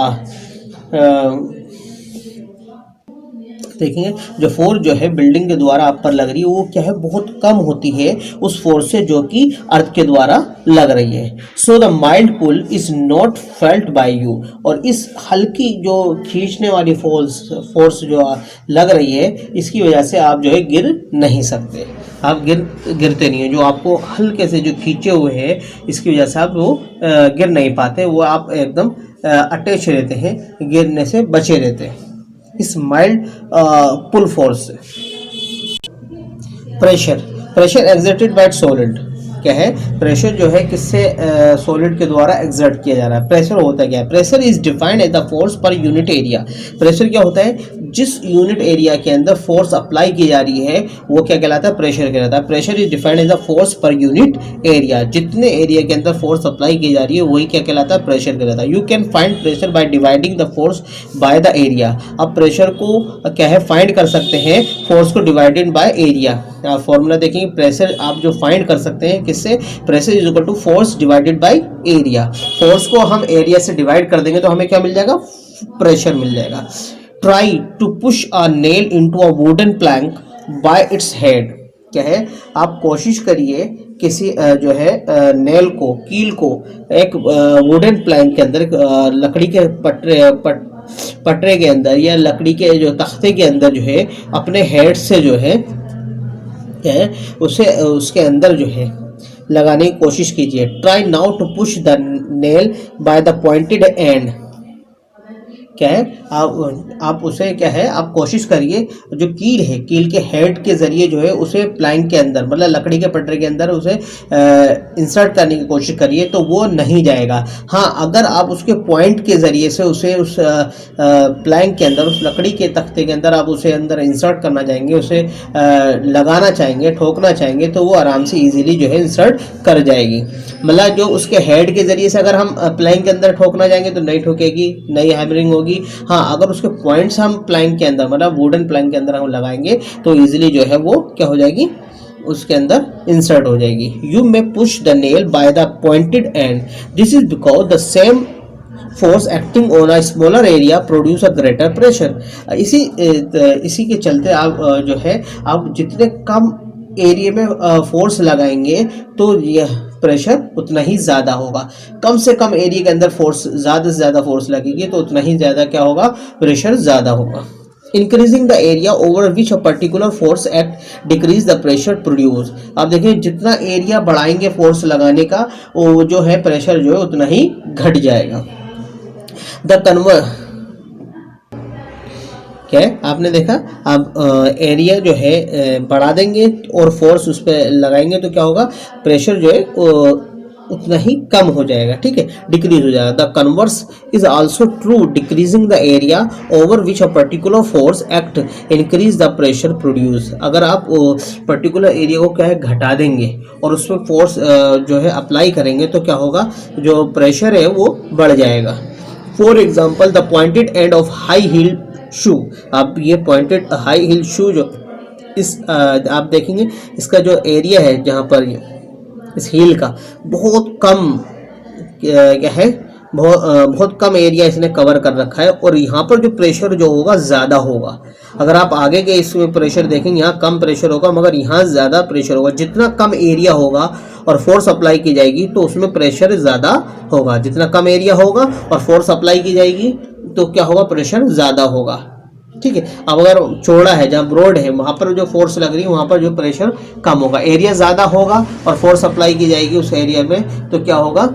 Speaker 1: देखेंगे जो फोर्स जो है बिल्डिंग के द्वारा आप पर लग रही है वो क्या है, बहुत कम होती है उस फोर्स से जो कि अर्थ के द्वारा लग रही है। So the mild pull is not felt by you, और इस हल्की जो खींचने वाली फोर्स जो लग रही है इसकी वजह से आप जो है गिर नहीं सकते, आप गिरते नहीं है। जो आपको हल्के से जो खींचे हुए हैं इसकी वजह से आप वो गिर नहीं पाते, वो आप एकदम अटैच रहते हैं, गिरने से बचे रहते हैं इस माइल्ड पुल फोर्स से। प्रेशर एक्सर्टेड बाय सॉलिड, क्या है? प्रेशर जो है किससे सॉलिड के द्वारा एक्सर्ट किया जा रहा है। प्रेशर होता है क्या है? Pressure is defined as the force per unit area. Pressure क्या होता है? जिस यूनिट एरिया के अंदर फोर्स अप्लाई की जा रही है वो क्या कहलाता है? प्रेशर कहलाता है। Pressure is defined as the force per unit area, जितने एरिया के अंदर फोर्स अप्लाई की जा रही है वही क्या कहलाता है? प्रेशर कहलाता है। You can find pressure by dividing the force by the area. अब प्रेशर को क्या है फाइंड कर सकते हैं फोर्स को डिवाइडेड बाय एरिया। फॉर्मूला देखेंगे, प्रेशर आप जो फाइंड कर सकते हैं किससे? Pressure is equal to force divided by area. Force को हम एरिया से डिवाइड कर देंगे तो हमें क्या मिल जाएगा? प्रेशर मिल जाएगा। Try to push a nail into a wooden plank by its head, क्या है? आप कोशिश करिए किसी जो है नेल को, कील को एक वुडन प्लैंक के अंदर, लकड़ी के पटरे के अंदर या लकड़ी के जो तख्ते के अंदर जो है अपने हेड से जो है उसे उसके अंदर जो है लगाने की कोशिश कीजिए। Try now to push the nail by the pointed end, क्या है? आप उसे क्या है, आप कोशिश करिए जो कील है, कील के हेड के जरिए जो है उसे प्लैंक के अंदर, मतलब लकड़ी के पटरे के अंदर उसे इंसर्ट करने की कोशिश करिए तो वो नहीं जाएगा। हाँ, अगर आप उसके पॉइंट के जरिए से उसे उस प्लैंक के अंदर, उस लकड़ी के तख्ते के अंदर आप उसे अंदर इंसर्ट करना चाहेंगे, उसे लगाना चाहेंगे, ठोकना चाहेंगे तो वो आराम से ईजिली जो है इंसर्ट कर जाएगी। मतलब जो उसके हेड के जरिए से अगर हम प्लैंक के अंदर ठोकना चाहेंगे तो नहीं ठोकेगी, नहीं हैमरिंग होगी। हाँ, अगर उसके पॉइंट्स हम प्लैंक के अंदर, मतलब वुडन प्लैंक के अंदर हम लगाएंगे तो इजीली जो है वो क्या हो जाएगी, उसके अंदर इंसर्ट हो जाएगी। You may push the nail by the pointed and, this is because the same force acting on a smaller area produce a greater pressure. इसी के चलते आप जो है आप जितने कम एरिया में फोर्स लगाएंगे तो यह प्रेशर उतना ही ज़्यादा होगा। कम से कम एरिया के अंदर फोर्स, ज़्यादा से ज़्यादा फोर्स लगेगी तो उतना ही ज़्यादा क्या होगा, प्रेशर ज़्यादा होगा। Increasing the area over which a particular force act decrease the pressure produce. आप देखिए जितना एरिया बढ़ाएंगे फोर्स लगाने का वो जो है प्रेशर जो है उतना ही घट जाएगा। द क्या है, आपने देखा, आप एरिया जो है बढ़ा देंगे और फोर्स उस पर लगाएंगे तो क्या होगा, प्रेशर जो है उतना ही कम हो जाएगा, ठीक है, डिक्रीज हो जाएगा। The converse is also true, decreasing the area over which a particular force act increase the pressure produce. अगर आप पर्टिकुलर एरिया को क्या है घटा देंगे और उसमें फोर्स जो है अप्लाई करेंगे तो क्या होगा, जो प्रेशर है वो बढ़ जाएगा। For example the pointed end of high heel shoe. आप ये पॉइंटेड हाई हील शू जो आप देखेंगे इसका जो एरिया है जहाँ पर इस हील का बहुत कम क्या है, बहुत कम एरिया इसने कवर कर रखा है और यहाँ पर जो प्रेशर जो होगा ज़्यादा होगा। अगर आप आगे के इसमें प्रेशर देखेंगे यहाँ कम प्रेशर होगा मगर यहाँ ज़्यादा प्रेशर होगा। जितना कम एरिया होगा और फोर्स अप्लाई की जाएगी तो उसमें प्रेशर ज़्यादा होगा। जितना कम एरिया होगा और फोर्स अप्लाई की जाएगी तो क्या होगा, प्रेशर ज़्यादा होगा, ठीक है। अब अगर चौड़ा है, जहाँ ब्रॉड है, वहाँ पर जो फोर्स लग रही है वहाँ पर जो प्रेशर कम होगा। एरिया ज़्यादा होगा और फोर्स अप्लाई की जाएगी उस एरिया में तो क्या होगा,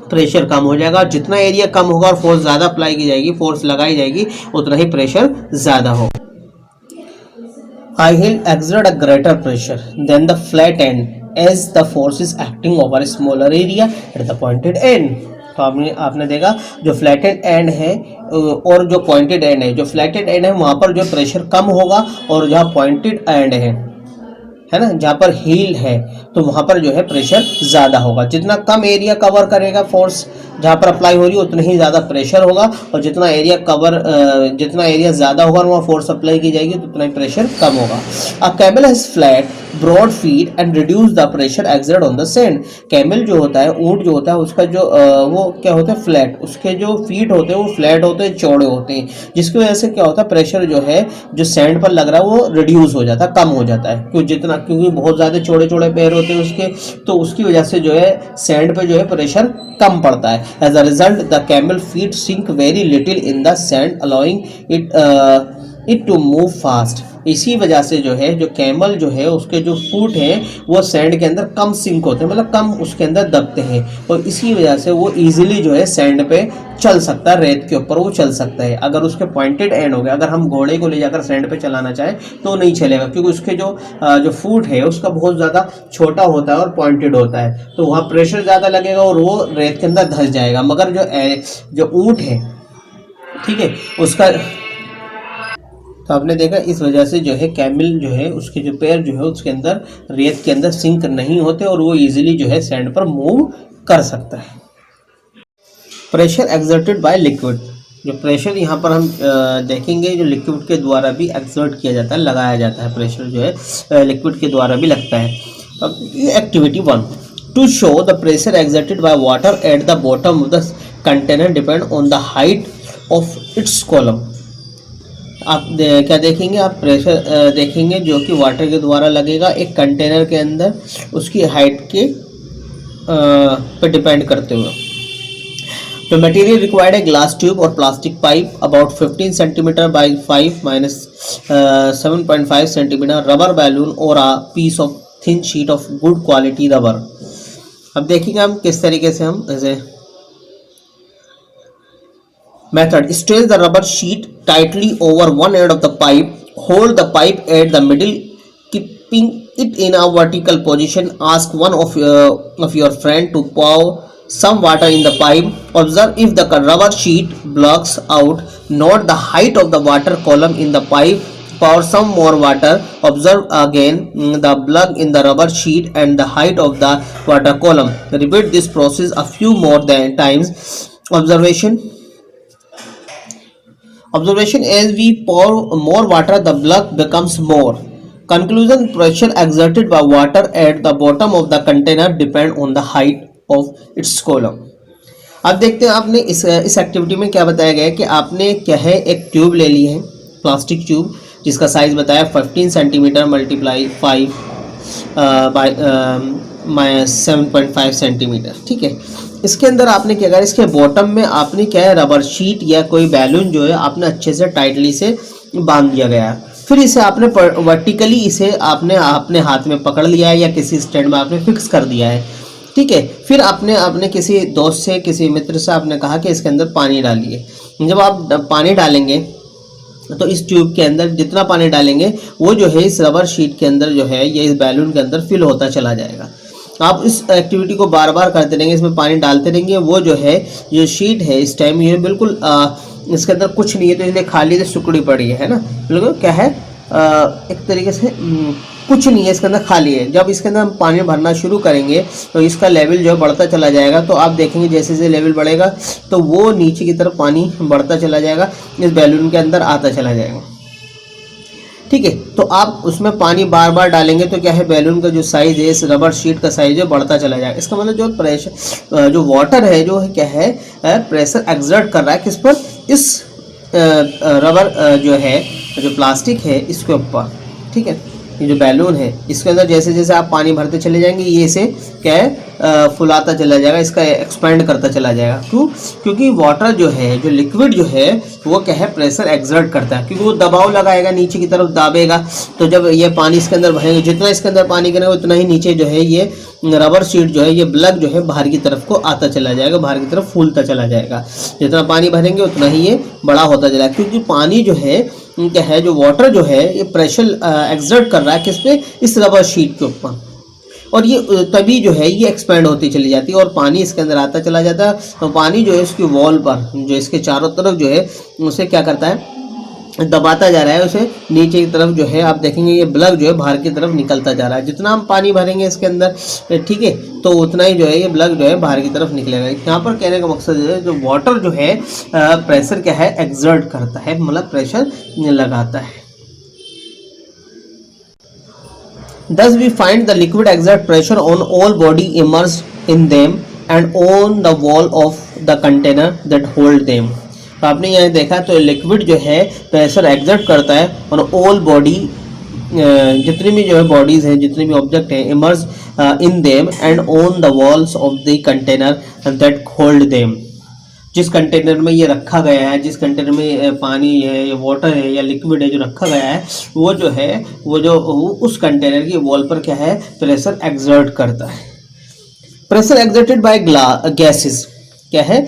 Speaker 1: प्रेशर कम हो जाएगा। जितना एरिया कम होगा और फोर्स ज़्यादा अप्लाई की जाएगी, फोर्स लगाई जाएगी, उतना ही प्रेशर ज़्यादा होगा। I will exert a greater pressure than the flat end as the force is acting over a smaller area at the pointed end. तो आपने देखा जो फ्लैटेड एंड है और जो पॉइंटेड एंड है, जो फ्लैटेड एंड है वहाँ पर जो प्रेशर कम होगा, और जहाँ पॉइंटेड एंड है ना, जहाँ पर हील है तो वहाँ पर जो है प्रेशर ज़्यादा होगा। जितना कम एरिया कवर करेगा फोर्स जहाँ पर अप्लाई हो रही है उतना ही ज़्यादा प्रेशर होगा, और जितना एरिया ज़्यादा होगा वहाँ फोर्स अप्लाई की जाएगी तो उतना ही प्रेशर कम होगा। A camel has flat broad feet and reduce the pressure exert on the sand. Camel जो होता है, ऊंट जो होता है, उसका जो वो क्या होता है, फ्लैट, उसके जो फीट होते हैं वो फ्लैट होते हैं, चौड़े होते हैं, जिसकी वजह से क्या होता है, प्रेशर जो है जो सैंड पर लग रहा है वो रिड्यूस हो जाता है, कम हो जाता है। क्योंकि बहुत ज़्यादा चौड़े चौड़े पैर होते हैं उसके, तो उसकी वजह से जो है सैंड पे जो है प्रेशर कम पड़ता है। As a result the camel feet sink very little in the sand allowing it to move fast. इसी वजह से जो है जो कैमल जो है उसके जो फुट हैं वो सैंड के अंदर कम सिंक होते हैं, मतलब कम उसके अंदर दबते हैं, और इसी वजह से वो इजीली जो है सैंड पे चल सकता है, रेत के ऊपर वो चल सकता है। अगर उसके पॉइंटेड एंड हो गया, अगर हम घोड़े को ले जाकर सैंड पे चलाना चाहें तो नहीं चलेगा, क्योंकि उसके जो फुट है उसका बहुत ज़्यादा छोटा होता है और पॉइंटेड होता है, तो वहाँ प्रेशर ज़्यादा लगेगा और वो रेत के अंदर धंस जाएगा। मगर जो ऊँट है, ठीक है, उसका तो आपने देखा इस वजह से जो है कैमल जो है उसके जो पैर जो है उसके अंदर रेत के अंदर सिंक नहीं होते और वो इजीली जो है सैंड पर मूव कर सकता है। प्रेशर एक्सर्टेड बाय लिक्विड, जो प्रेशर यहाँ पर हम देखेंगे जो लिक्विड के द्वारा भी एक्सर्ट किया जाता है, लगाया जाता है, प्रेशर जो है लिक्विड के द्वारा भी लगता है। अब activity 1, to show the pressure exerted by water at the bottom of the container depend on the height of its column. आप क्या देखेंगे, आप प्रेशर देखेंगे जो कि वाटर के द्वारा लगेगा एक कंटेनर के अंदर, उसकी हाइट के पर डिपेंड करते हुए। तो मटेरियल रिक्वायर्ड है ग्लास ट्यूब और plastic pipe about 15 centimetre by 5 minus 7.5 centimetre, rubber balloon और a piece of thin sheet of good quality rubber. अब देखेंगे हम किस तरीके से हम ऐसे Method: stretch the rubber sheet tightly over one end of the pipe. Hold the pipe at the middle, keeping it in a vertical position. Ask one of your friend to pour some water in the pipe. Observe if the rubber sheet blocks out. Note the height of the water column in the pipe. Pour some more water. Observe again the plug in the rubber sheet and the height of the water column. Repeat this process a few more times. Observation: as we pour more water, the plug becomes more. Conclusion: pressure exerted by water at the bottom of the container depend on the height of its column. अब देखते हैं आपने इस activity में क्या बताया गया है कि आपने क्या है एक ट्यूब ले ली है, प्लास्टिक ट्यूब, जिसका साइज बताया 15 सेंटीमीटर मल्टीप्लाई 5 बाय 7.5 सेंटीमीटर, ठीक है। इसके अंदर आपने क्या करा, इसके बॉटम में आपने क्या है रबर शीट या कोई बैलून जो है आपने अच्छे से टाइटली से बांध दिया गया है। फिर इसे आपने वर्टिकली इसे आपने अपने हाथ में पकड़ लिया है या किसी स्टैंड में आपने फिक्स कर दिया है, ठीक है। फिर आपने किसी दोस्त से, किसी मित्र से आपने कहा कि इसके अंदर पानी डालिए। जब आप पानी डालेंगे तो इस ट्यूब के अंदर जितना पानी डालेंगे वो जो है इस रबर शीट के अंदर जो है या इस बैलून के अंदर फिल होता चला जाएगा। आप इस एक्टिविटी को बार बार करते रहेंगे, इसमें पानी डालते रहेंगे, वो जो है जो शीट है इस टाइम ये बिल्कुल इसके अंदर कुछ नहीं है, तो इसलिए खाली से सुकड़ी पड़ी है ना, बिल्कुल क्या है एक तरीके से कुछ नहीं है, इसके अंदर खाली है। जब इसके अंदर हम पानी भरना शुरू करेंगे तो इसका लेवल जो है बढ़ता चला जाएगा। तो आप देखेंगे जैसे जैसे लेवल बढ़ेगा तो वो नीचे की तरफ पानी बढ़ता चला जाएगा, इस बैलून के अंदर आता चला जाएगा, ठीक है। तो आप उसमें पानी बार बार डालेंगे तो क्या है बैलून का जो साइज है, इस रबर शीट का साइज है बढ़ता चला जाएगा। इसका मतलब जो प्रेशर जो वाटर है जो है क्या है प्रेशर एक्सर्ट कर रहा है किस पर, इस रबर जो है जो प्लास्टिक है इसके ऊपर, ठीक है। ये जो बैलून है इसके अंदर जैसे जैसे आप पानी भरते चले जाएंगे ये इसे क्या है फुलाता चला जाएगा, इसका एक्सपेंड करता चला जाएगा। क्यों? क्योंकि वाटर जो है जो लिक्विड जो है वो क्या है प्रेशर एक्सर्ट करता है, क्योंकि वो दबाव लगाएगा, नीचे की तरफ दाबेगा। तो जब ये पानी इसके अंदर भरेंगे, जितना इसके अंदर पानी करेंगे उतना ही नीचे जो है ये रबर शीट जो है ये प्लग जो है बाहर की तरफ को आता चला जाएगा, बाहर की तरफ फूलता चला जाएगा। जितना पानी भरेंगे उतना ही ये बड़ा होता चला, क्योंकि पानी जो है क्या है जो वाटर जो है ये प्रेशर एक्सर्ट कर रहा है किस पे, इस रबर शीट के ऊपर। और ये तभी जो है ये एक्सपेंड होती चली जाती है और पानी इसके अंदर आता चला जाता है। तो पानी जो है इसकी वॉल पर जो इसके चारों तरफ जो है उसे क्या करता है, दबाता जा रहा है, उसे नीचे की तरफ जो है आप देखेंगे ये ब्लग जो है बाहर की तरफ निकलता जा रहा है। जितना हम पानी भरेंगे इसके अंदर, ठीक है, तो उतना ही जो है ये ब्लग जो है बाहर की तरफ निकलेगा। यहाँ पर कहने का मकसद जो है जो वाटर जो है प्रेशर क्या है, एक्सर्ट करता है, मतलब प्रेशर लगाता है। Thus we find the liquid exert pressure on all body immersed in them and on the wall of the container that hold them। तो आपने यहाँ देखा तो लिक्विड जो है प्रेशर एक्सर्ट करता है और ऑल बॉडी, जितनी भी जो है बॉडीज हैं, जितने भी ऑब्जेक्ट हैं, immerse in them and on the walls of the container that hold them. जिस कंटेनर में ये रखा गया है, जिस कंटेनर में पानी है या वाटर है या लिक्विड है जो रखा गया है, वो जो है वो जो उस कंटेनर की वॉल पर क्या है, प्रेशर एक्सर्ट करता है। प्रेशर एक्सर्टेड बाय गैसेस क्या है,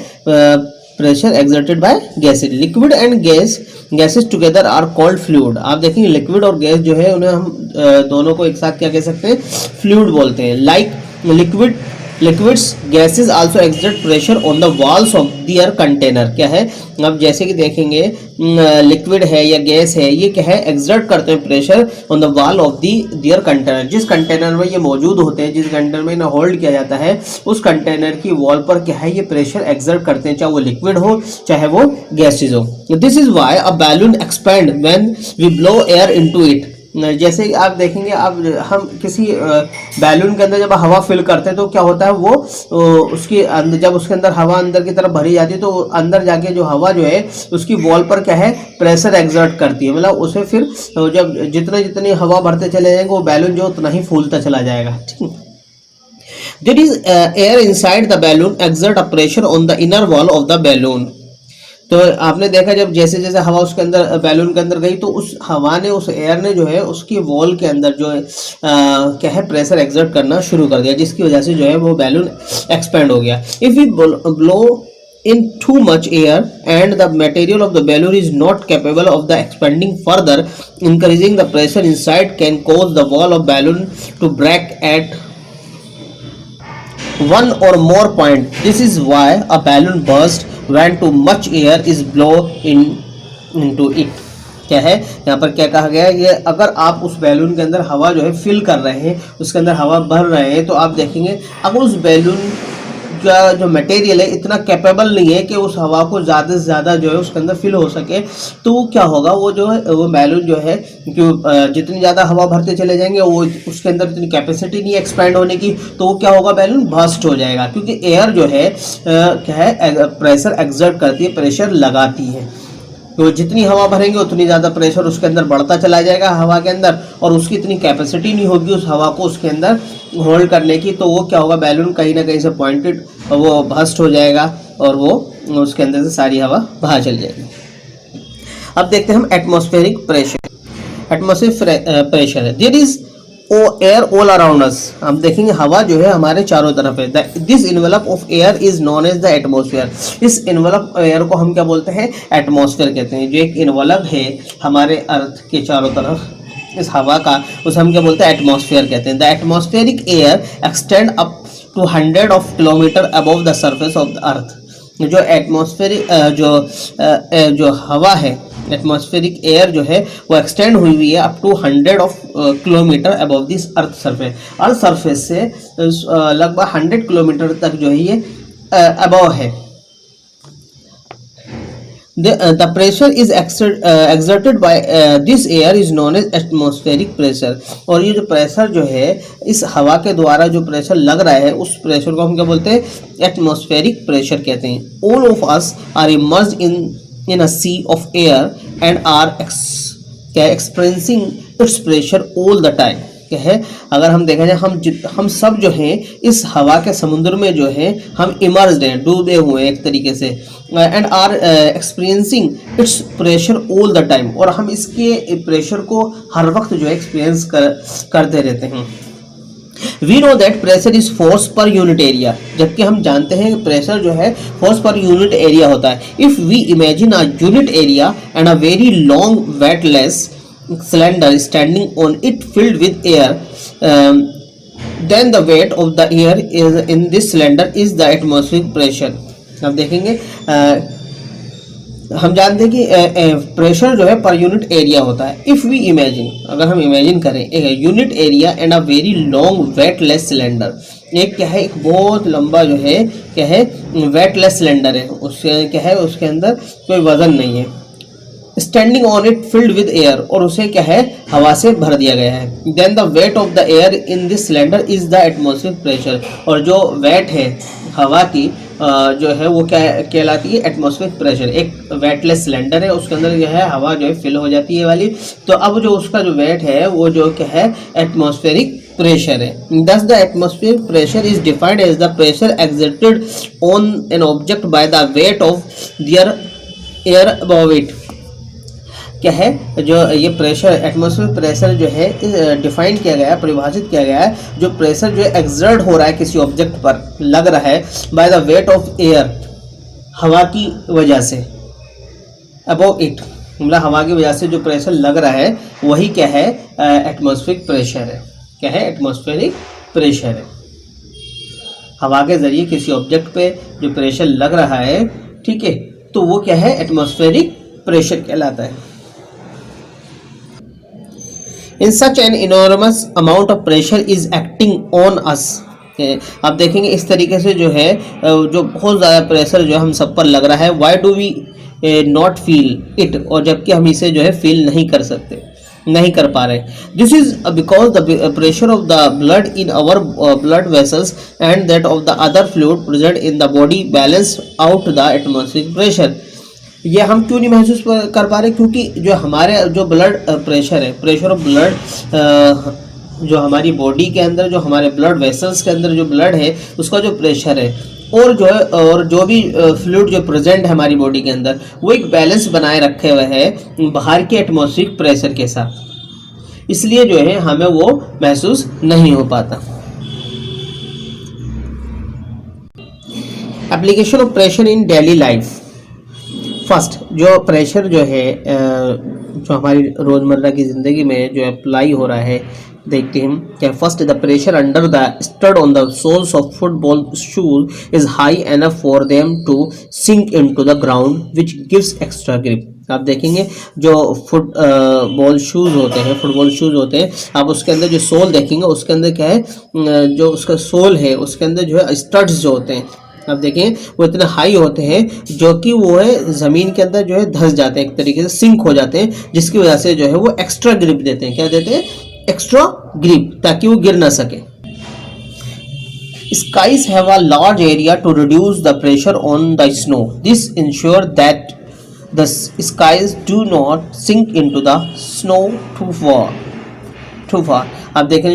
Speaker 1: pressure exerted by gases. Liquid and gases together are called fluid. आप देखेंगे लिक्विड और गैस जो है उन्हें हम दोनों को एक साथ क्या कह सकते हैं, फ्लूइड बोलते हैं। Like liquids gases also exert pressure on the walls of their container. क्या है, अब जैसे कि देखेंगे लिक्विड है या गैस है, ये क्या है, एक्सर्ट करते हैं pressure on the wall of their container. जिस कंटेनर में ये मौजूद होते हैं, जिस कंटेनर में इन्हें होल्ड किया जाता है, उस कंटेनर की वॉल पर क्या है, ये प्रेशर एक्सर्ट करते हैं, चाहे वो लिक्विड हो चाहे वो गैसेज हो। This is why a balloon expand when we blow air into it. जैसे आप देखेंगे, अब हम किसी बैलून के अंदर जब हवा फिल करते हैं तो क्या होता है, वो उसके अंदर जब उसके अंदर हवा अंदर की तरफ भरी जाती है तो अंदर जाके जो हवा जो है उसकी वॉल पर क्या है, प्रेशर एक्सर्ट करती है, मतलब उसे फिर जब जितनी हवा भरते चले जाएंगे वो बैलून जो उतना ही फूलता चला जाएगा। ठीक है, there is air inside the balloon exert a pressure on the inner wall of the balloon. तो आपने देखा जब जैसे जैसे हवा उसके अंदर बैलून के अंदर गई तो उस हवा ने, उस एयर ने जो है उसकी वॉल के अंदर जो है क्या है, प्रेशर एक्सर्ट करना शुरू कर दिया, जिसकी वजह से जो है वो बैलून एक्सपेंड हो गया। If we blow in too much air and the material of the balloon is not capable of the expanding further, increasing the pressure inside can cause the wall of balloon to break at one or more point. This is why a balloon burst when too much air is blown into it। क्या है यहाँ पर क्या कहा गया है, ये अगर आप उस बैलून के अंदर हवा जो है फिल कर रहे हैं, उसके अंदर हवा भर रहे हैं, तो आप देखेंगे अगर उस बैलून का जो मटेरियल है इतना कैपेबल नहीं है कि उस हवा को ज़्यादा से ज़्यादा जो है उसके अंदर फिल हो सके, तो क्या होगा, वो जो है वो बैलून जो है क्यों जितनी ज़्यादा हवा भरते चले जाएंगे वो उसके अंदर इतनी कैपेसिटी नहीं एक्सपैंड होने की, तो वो क्या होगा, बैलून बर्स्ट हो जाएगा। क्योंकि एयर जो है क्या है, प्रेशर एक्सर्ट करती है, प्रेशर लगाती है, तो जितनी हवा भरेंगे उतनी ज़्यादा प्रेशर उसके अंदर बढ़ता चला जाएगा हवा के अंदर, और उसकी इतनी कैपेसिटी नहीं होगी उस हवा को उसके अंदर होल्ड करने की, तो वो क्या होगा, बैलून कहीं ना कहीं से पॉइंटेड वो बस्ट हो जाएगा और वो उसके अंदर से सारी हवा बाहर चल जाएगी। अब देखते हैं हम एटमॉस्फेरिक प्रेशर। एटमॉस्फेरिक प्रेशर है, there is air all around us. हम देखेंगे हवा जो है हमारे चारों तरफ है। This envelop of air is known as the atmosphere. इस इन्वेलप एयर को हम क्या बोलते हैं, एटमॉस्फेयर कहते हैं। जो एक इन्वेलप है हमारे अर्थ के चारों तरफ इस हवा का, उसे हम क्या बोलते हैं, एटमॉस्फेयर कहते हैं। The atmospheric air extend up to 100 of kilometer above the surface of the earth। जो एटमॉस्फेरिक जो हवा है, एटमॉस्फेरिक एयर जो है वो एक्सटेंड हुई है up to 100 of kilometre above this earth surface. Earth surface से लगभग 100 किलोमीटर तक जो है ये अबव है। The pressure is exerted by this air is known as atmospheric pressure। और ये जो प्रेशर जो है इस हवा के द्वारा जो प्रेशर लग रहा है उस प्रेशर को हम क्या बोलते हैं, एटमॉस्फेरिक प्रेशर कहते हैं। All of us are immersed in a sea of air and are experiencing its pressure all the time। क्या है, अगर हम देखा जाए हम सब जो हैं इस हवा के समुद्र में जो है हम इमर्स्ड हैं, डूबे हुए हैं एक तरीके से, and are experiencing its pressure all the time. और हम इसके प्रेशर को हर वक्त जो है एक्सपीरियंस करते रहते हैं। We know that pressure is force per unit area. जबकि हम जानते हैं कि प्रेशर जो है फोर्स पर यूनिट एरिया होता है। If we imagine a unit area and a very long weightless cylinder standing on it filled with air, then the weight of the air is in this cylinder is the atmospheric pressure. अब देखेंगे हम जानते हैं कि pressure जो है पर unit area होता है। इफ़ वी इमेजिन, अगर हम इमेजिन करें unit area and a very long weightless cylinder, एक क्या है, एक बहुत लंबा जो है क्या है वेटलेस सिलेंडर है, उसके क्या है उसके अंदर कोई वजन नहीं है, standing on it filled with air, और उसे क्या है हवा से भर दिया गया है। Then the weight of the air in this cylinder is the atmospheric pressure, और जो वेट है हवा की जो है वो क्या कहलाती है, एटमॉस्फेरिक प्रेशर। एक वेटलेस सिलेंडर है, उसके अंदर जो है हवा जो है फिल हो जाती है वाली, तो अब जो उसका जो वेट है वो जो क्या है एटमॉस्फेरिक प्रेशर है। Thus the atmospheric pressure is defined as the pressure exerted on an object by the weight of their air above it. क्या है जो ये प्रेशर, एटमॉस्फेरिक प्रेशर जो है डिफाइन किया गया है, परिभाषित किया गया है, जो प्रेशर जो है एक्सर्ट हो रहा है किसी ऑब्जेक्ट पर, लग रहा है bye the weight of air, हवा की वजह से, अबव इट, मतलब हवा की वजह से जो प्रेशर लग रहा है वही क्या है एटमॉस्फेरिक प्रेशर है। क्या है एटमॉस्फेरिक प्रेशर है, हवा के जरिए किसी ऑब्जेक्ट पे जो प्रेशर लग रहा है, ठीक है, तो वो क्या है एटमॉस्फेरिक प्रेशर कहलाता है। In such an enormous amount of pressure is acting on us, आप देखेंगे इस तरीके से जो है जो बहुत ज़्यादा प्रेशर जो हम सब पर लग रहा है, why do we not feel it, और जबकि हम इसे जो है फील नहीं कर सकते, नहीं कर पा रहे। This is because the pressure of the blood in our blood vessels and that of the other fluid present in the body balance out the atmospheric pressure. ये हम क्यों नहीं महसूस कर पा रहे, क्योंकि जो हमारे जो ब्लड प्रेशर है, प्रेशर ऑफ ब्लड जो हमारी बॉडी के अंदर, जो हमारे ब्लड वेसल्स के अंदर जो ब्लड है उसका जो प्रेशर है, और जो है और जो भी फ्लूइड जो प्रेजेंट है हमारी बॉडी के अंदर, वो एक बैलेंस बनाए रखे हुए है बाहर के एटमॉस्फेरिक प्रेशर के साथ, इसलिए जो है हमें वो महसूस नहीं हो पाता। Application of pressure in daily life. First जो प्रेशर जो है जो हमारी रोज़मर्रा की ज़िंदगी में जो अप्लाई हो रहा है, देखते हैं क्या। First the pressure under the stud on the soles of football shoes is high enough for them to sink into the ground which gives extra grip. आप देखेंगे जो फुटबॉल शूज़ होते हैं, फुटबॉल शूज़ होते हैं, आप उसके अंदर जो सोल देखेंगे उसके अंदर क्या है, जो उसका सोल है उसके अंदर जो है स्टड्स जो होते हैं, आप देखें वो इतने हाई होते हैं जो कि वो है ज़मीन के अंदर जो है धंस जाते हैं, एक तरीके से सिंक हो जाते हैं, जिसकी वजह से जो है वो एक्स्ट्रा ग्रिप देते हैं। क्या देते हैं? एक्स्ट्रा ग्रिप, ताकि वो गिर ना सके। Skies have a large area to reduce the pressure on the snow. This ensures that the skies do not sink into the snow too far. आप देखें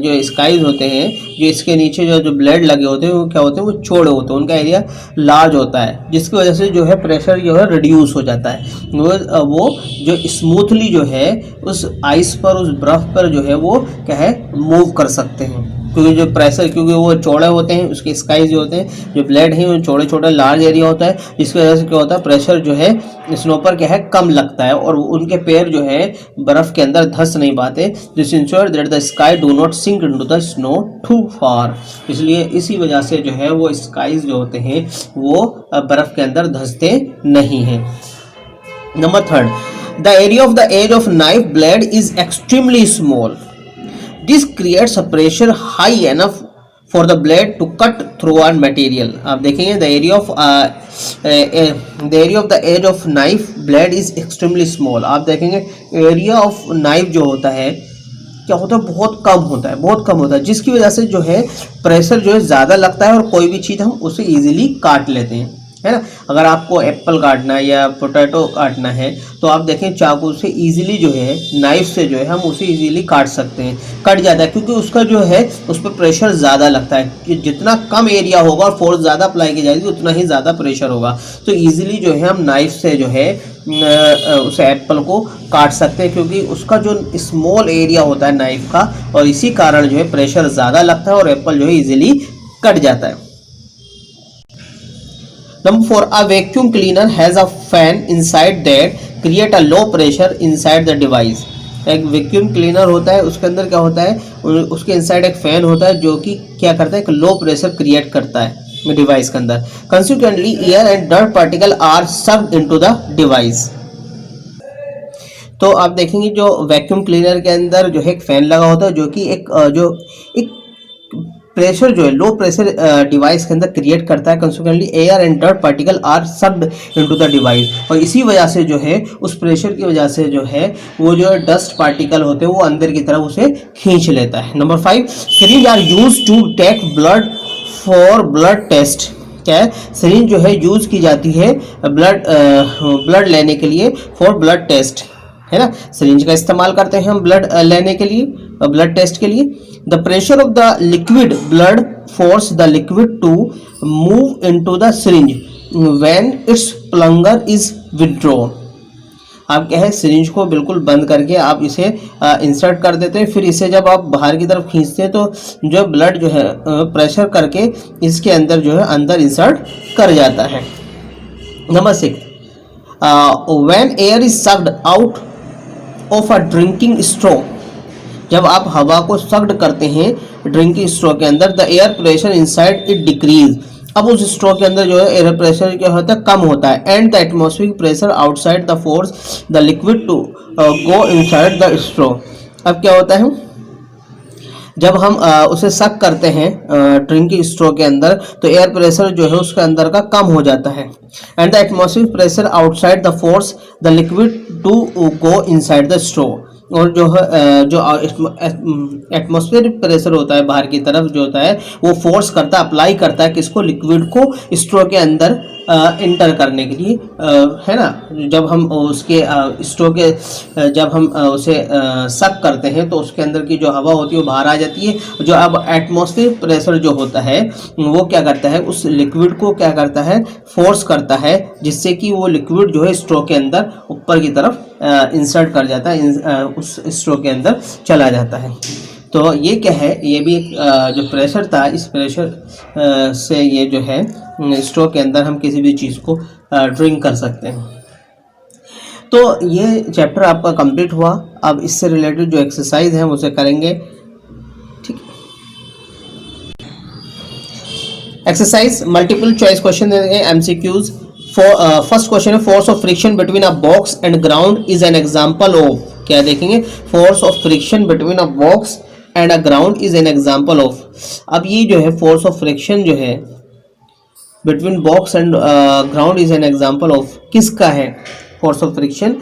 Speaker 1: जो स्काइज होते हैं, जो इसके नीचे जो ब्लेड लगे होते हैं वो क्या होते हैं, वो चौड़े होते हैं, उनका एरिया लार्ज होता है, जिसकी वजह से जो है प्रेशर जो है रिड्यूस हो जाता है। वो जो स्मूथली जो है उस आइस पर, उस बर्फ़ पर जो है वो क्या है मूव कर सकते हैं, क्योंकि जो प्रेशर, क्योंकि वो चौड़े होते हैं, उसके स्काइज जो होते हैं, जो ब्लेड हैं वो छोटे छोटे लार्ज एरिया होता है, जिसकी वजह से क्या होता है प्रेशर जो है स्नो पर क्या है कम लगता है, और उनके पैर जो है बर्फ़ के अंदर धंस नहीं पाते। This ensure that the sky do not sink into the snow too far. इसलिए इसी वजह से जो है वो स्काइज जो होते हैं वो बर्फ़ के अंदर धंसते नहीं हैं। Number third, the area of the edge of knife blade is extremely small. This creates a pressure high enough for the blade to cut through a material. आप देखेंगे the area of the edge of knife blade is extremely small. आप देखेंगे area of knife जो होता है क्या होता है, बहुत कम होता है, बहुत कम होता है, जिसकी वजह से जो है प्रेशर जो है ज़्यादा लगता है और कोई भी चीज़ हम उसे इजीली काट लेते हैं, है ना। अगर आपको एप्पल काटना है या पोटैटो काटना है तो आप देखें चाकू से इजीली जो है, नाइफ से जो है हम उसे इजीली काट सकते हैं, कट जाता है, क्योंकि उसका जो है उस पर प्रेशर ज़्यादा लगता है कि जितना कम एरिया होगा और फोर्स ज़्यादा अप्लाई की जाएगी उतना ही ज़्यादा प्रेशर होगा। तो इजीली जो है हम नाइफ से जो है उस एप्पल को काट सकते हैं, क्योंकि उसका जो स्मॉल एरिया होता है नाइफ का, और इसी कारण जो है प्रेशर ज़्यादा लगता है और एप्पल जो है इजीली कट जाता है। Number 4, a vacuum cleaner has a fan inside that create a low pressure inside the device. एक वैक्यूम क्लीनर होता है, उसके अंदर क्या होता है, उसके इनसाइड एक फैन होता है जो कि क्या करता है, एक लो प्रेशर क्रिएट करता है डिवाइस के अंदर। Consequently air and dirt particle are sucked into the device. तो आप देखेंगे जो वैक्यूम क्लीनर के अंदर जो है एक फैन लगा होता है जो कि एक प्रेशर जो है लो प्रेशर डिवाइस के अंदर क्रिएट करता है। Consequently air and dirt particle are sucked into the device, और इसी वजह से जो है उस प्रेशर की वजह से जो है वो जो डस्ट पार्टिकल होते हैं वो अंदर की तरफ उसे खींच लेता है। Number 5, syringe are used to take blood for blood test. क्या है, सिरिंज जो है यूज की जाती है ब्लड लेने के लिए, फॉर ब्लड टेस्ट, है ना। सिरिंज का इस्तेमाल करते हैं हम ब्लड लेने के लिए, ब्लड टेस्ट के लिए। The pressure of the liquid blood force the liquid to move into the syringe when its plunger is withdrawn. आप क्या है, सिरिंज को बिल्कुल बंद करके आप इसे इंसर्ट कर देते हैं, फिर इसे जब आप बाहर की तरफ खींचते हैं तो जो ब्लड जो है प्रेशर करके इसके अंदर जो है अंदर इंसर्ट कर जाता है। Number 6, when air is sucked out of a drinking straw. जब आप हवा को सक्ड करते हैं ड्रिंकिंग स्ट्रॉ के अंदर, the air pressure inside it decrease. अब उस स्ट्रॉ के अंदर जो है एयर प्रेशर क्या होता है, कम होता है। And the atmospheric pressure outside the force the liquid to go inside the straw. अब क्या होता है, जब हम उसे सक करते हैं ड्रिंकिंग स्ट्रॉ के अंदर, तो एयर प्रेशर जो है उसके अंदर का कम हो जाता है। And the atmospheric pressure outside the force the liquid to go inside the straw. और जो है जो एटमॉस्फेरिक प्रेशर होता है बाहर की तरफ जो होता है वो फोर्स करता है, अप्लाई करता है किसको, लिक्विड को स्ट्रॉ के अंदर इंटर करने के लिए, है ना। जब हम उसके स्ट्रॉ के जब हम उसे सक करते हैं तो उसके अंदर की जो हवा होती है वो बाहर आ जाती है। जो अब एटमॉस्फेरिक प्रेशर जो होता है वो क्या करता है, उस लिक्विड को क्या करता है, फोर्स करता है, जिससे कि वो लिक्विड जो है स्ट्रॉ के अंदर ऊपर की तरफ इंसर्ट कर जाता है, उस स्ट्रॉ के अंदर चला जाता है। तो ये क्या है, ये भी एक जो प्रेशर था, इस प्रेशर से ये जो है स्ट्रॉ के अंदर हम किसी भी चीज़ को ड्रिंक कर सकते हैं। तो ये चैप्टर आपका कंप्लीट हुआ। अब इससे रिलेटेड जो एक्सरसाइज है उसे करेंगे, ठीक है। एक्सरसाइज मल्टीपल चॉइस क्वेश्चन देंगे, MCQs। फर्स्ट क्वेश्चन है, force of friction between a box and ground is an example of. क्या देखेंगे, force of friction between a box and a ground is an example of. अब ये जो है force of friction जो है between box and ground is an example of, किसका है फोर्स ऑफ फ्रिक्शन,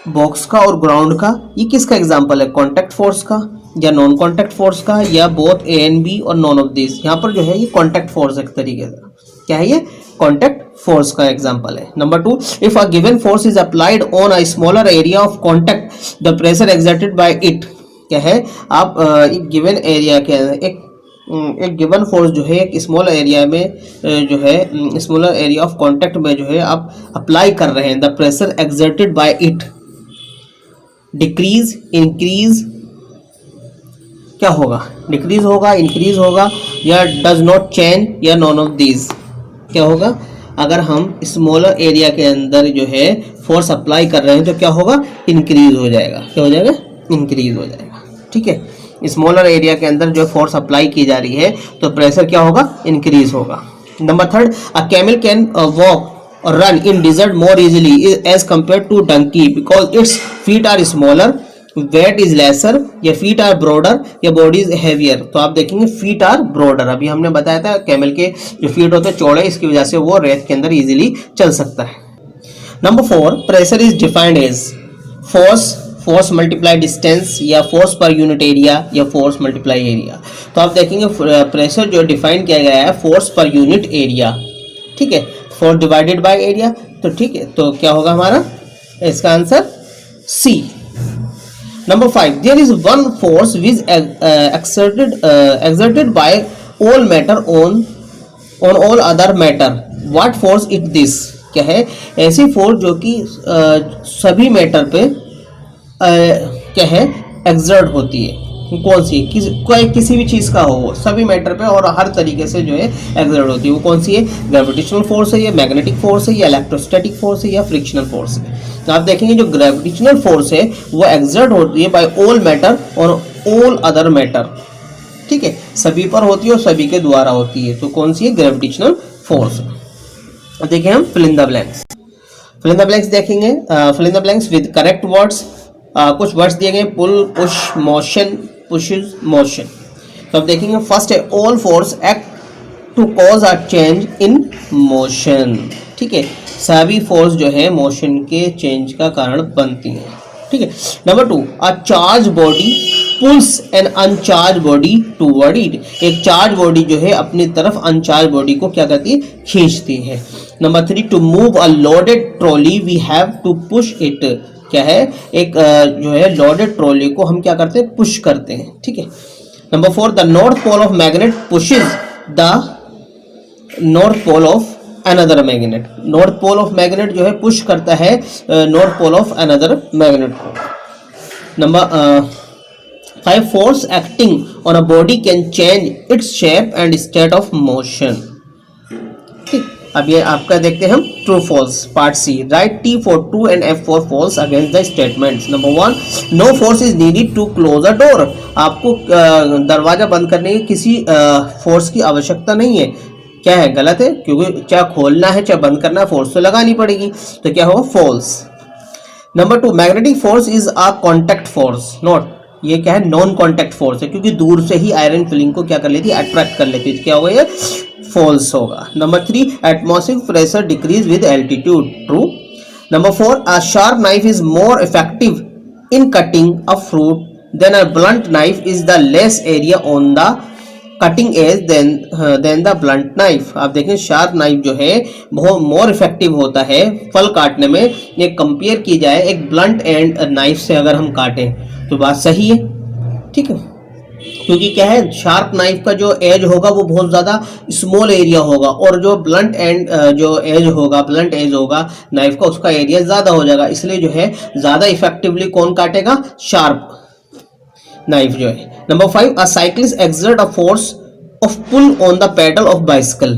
Speaker 1: बॉक्स का और ग्राउंड का। ये किसका एग्जांपल है, कॉन्टैक्ट फोर्स का या नॉन कॉन्टैक्ट फोर्स का, या बोथ A and B और नॉन ऑफ दिस। यहाँ पर जो है ये कॉन्टैक्ट फोर्स एक तरीके से, क्या है, ये कॉन्टैक्ट फोर्स का एग्जांपल है। Number 2, if a given force is applied on a smaller area of contact the pressure exerted bye it. क्या है, आप एक गिवन एरिया के एक गिवन फोर्स जो है एक स्मॉल एरिया में जो है स्मॉलर एरिया ऑफ कॉन्टैक्ट में जो है आप अप्लाई कर रहे हैं, the pressure exerted bye it decrease, increase, क्या होगा, डिक्रीज होगा, इंक्रीज होगा, या डज नॉट चेंज, या नॉन ऑफ दीज। क्या होगा, अगर हम स्मॉलर एरिया के अंदर जो है फोर्स अप्लाई कर रहे हैं तो क्या होगा, इंक्रीज हो जाएगा। क्या हो जाएगा, इंक्रीज हो जाएगा, ठीक है। स्मॉलर एरिया के अंदर जो फोर्स अप्लाई की जा रही है तो प्रेशर क्या होगा, इंक्रीज होगा। Number 3, a camel can walk और run in desert more easily as compared to donkey because its feet are smaller, weight is lesser, या फीट आर ब्रॉडर, या बॉडी इज हैवियर। तो आप देखेंगे फीट आर ब्रॉडर, अभी हमने बताया था कैमल के जो फीट होते हैं चौड़े, इसकी वजह से वो रेत के अंदर इजीली चल सकता है। Number 4, pressure is defined as force multiply distance, या फोर्स पर यूनिट एरिया, या फोर्स मल्टीप्लाई एरिया। तो आप देखेंगे प्रेशर जो डिफाइन किया गया है फोर्स पर यूनिट एरिया, ठीक है, फोर्स डिवाइडेड बाय एरिया। तो ठीक है, तो क्या होगा हमारा इसका answer C। Number 5, there is one force which exerted by all matter on all other matter. What force is this? क्या है, ऐसी फोर्स जो कि सभी मैटर पे क्या है, एक्सर्ट होती है। कौन सी, किसी भी चीज़ का हो, सभी मैटर पे और हर तरीके से जो है एक्सर्ट होती है, वो कौन सी है, ग्रेविटेशनल फोर्स है, या मैग्नेटिक फोर्स है, या इलेक्ट्रोस्टैटिक फोर्स है, या फ्रिक्शनल फोर्स है। तो आप देखेंगे जो ग्रेविटेशनल फोर्स है वो एक्सर्ट होती है बाय ऑल मैटर और ऑल अदर मैटर, ठीक है, सभी पर होती है और सभी के द्वारा होती है। तो कौन सी है? Gravitational force. देखिए हम fill in the blanks, fill in the blanks देखेंगे, fill in the blanks with correct words. कुछ वर्ड्स दिए गए, pull, push, motion, pushes, motion. तो अब देखेंगे फर्स्ट है all force act to cause a change in motion, ठीक है, सभी फोर्स जो है मोशन के चेंज का कारण बनती हैं, ठीक है। Number 2, a charge body pulls an uncharged body toward it, एक चार्ज बॉडी जो है अपनी तरफ अनचार्ज बॉडी को क्या करती है? खींचती है। Number 3, to move a loaded trolley we have to push it, क्या है? एक जो है लोडेड ट्रॉली को हम क्या करते हैं? पुश करते हैं, ठीक है। Number 4, the north pole of magnet pushes the north pole of another magnet, north pole of magnet जो है पुश करता है north pole of another magnet को। Number 5, force acting on a body can change its shape and state of motion, ठीक। अब ये आपका देखते हैं हम true false part C, right T for true and F for false against the statements। Number 1, no force is needed to close a door, आपको दरवाजा बंद करने की किसी फोर्स की आवश्यकता नहीं है, क्या है? गलत है, क्योंकि चाहे खोलना है चाहे बंद करना है फोर्स तो लगानी पड़ेगी, तो क्या होगा? False. Number 2, magnetic force is a contact force not, ये क्या है? नॉन कॉन्टैक्ट फोर्स है, क्योंकि दूर से ही आयरन फिलिंग को क्या कर लेती है? अट्रैक्ट कर लेती है, क्या होगा? ये फॉल्स होगा। Number 3, atmospheric pressure decrease with altitude, true. Number 4, a sharp knife is more effective in cutting a fruit than a blunt knife is the less area on the cutting edge than the blunt knife. आप देखें sharp knife जो है बहुत more effective होता है फल काटने में, ये कंपेयर की जाए एक ब्लंट एंड नाइफ से अगर हम काटें तो बात सही है, ठीक है, क्योंकि क्या है? शार्प नाइफ का जो एज होगा वो बहुत ज़्यादा स्मॉल एरिया होगा और जो ब्लंट एंड जो एज होगा, ब्लंट एज होगा नाइफ का, उसका एरिया ज़्यादा हो जाएगा, इसलिए जो है ज़्यादा इफेक्टिवली कौन काटेगा? शार्प नाइफ जो है। Number 5, a cyclist exert a force of pull on the pedal of bicycle,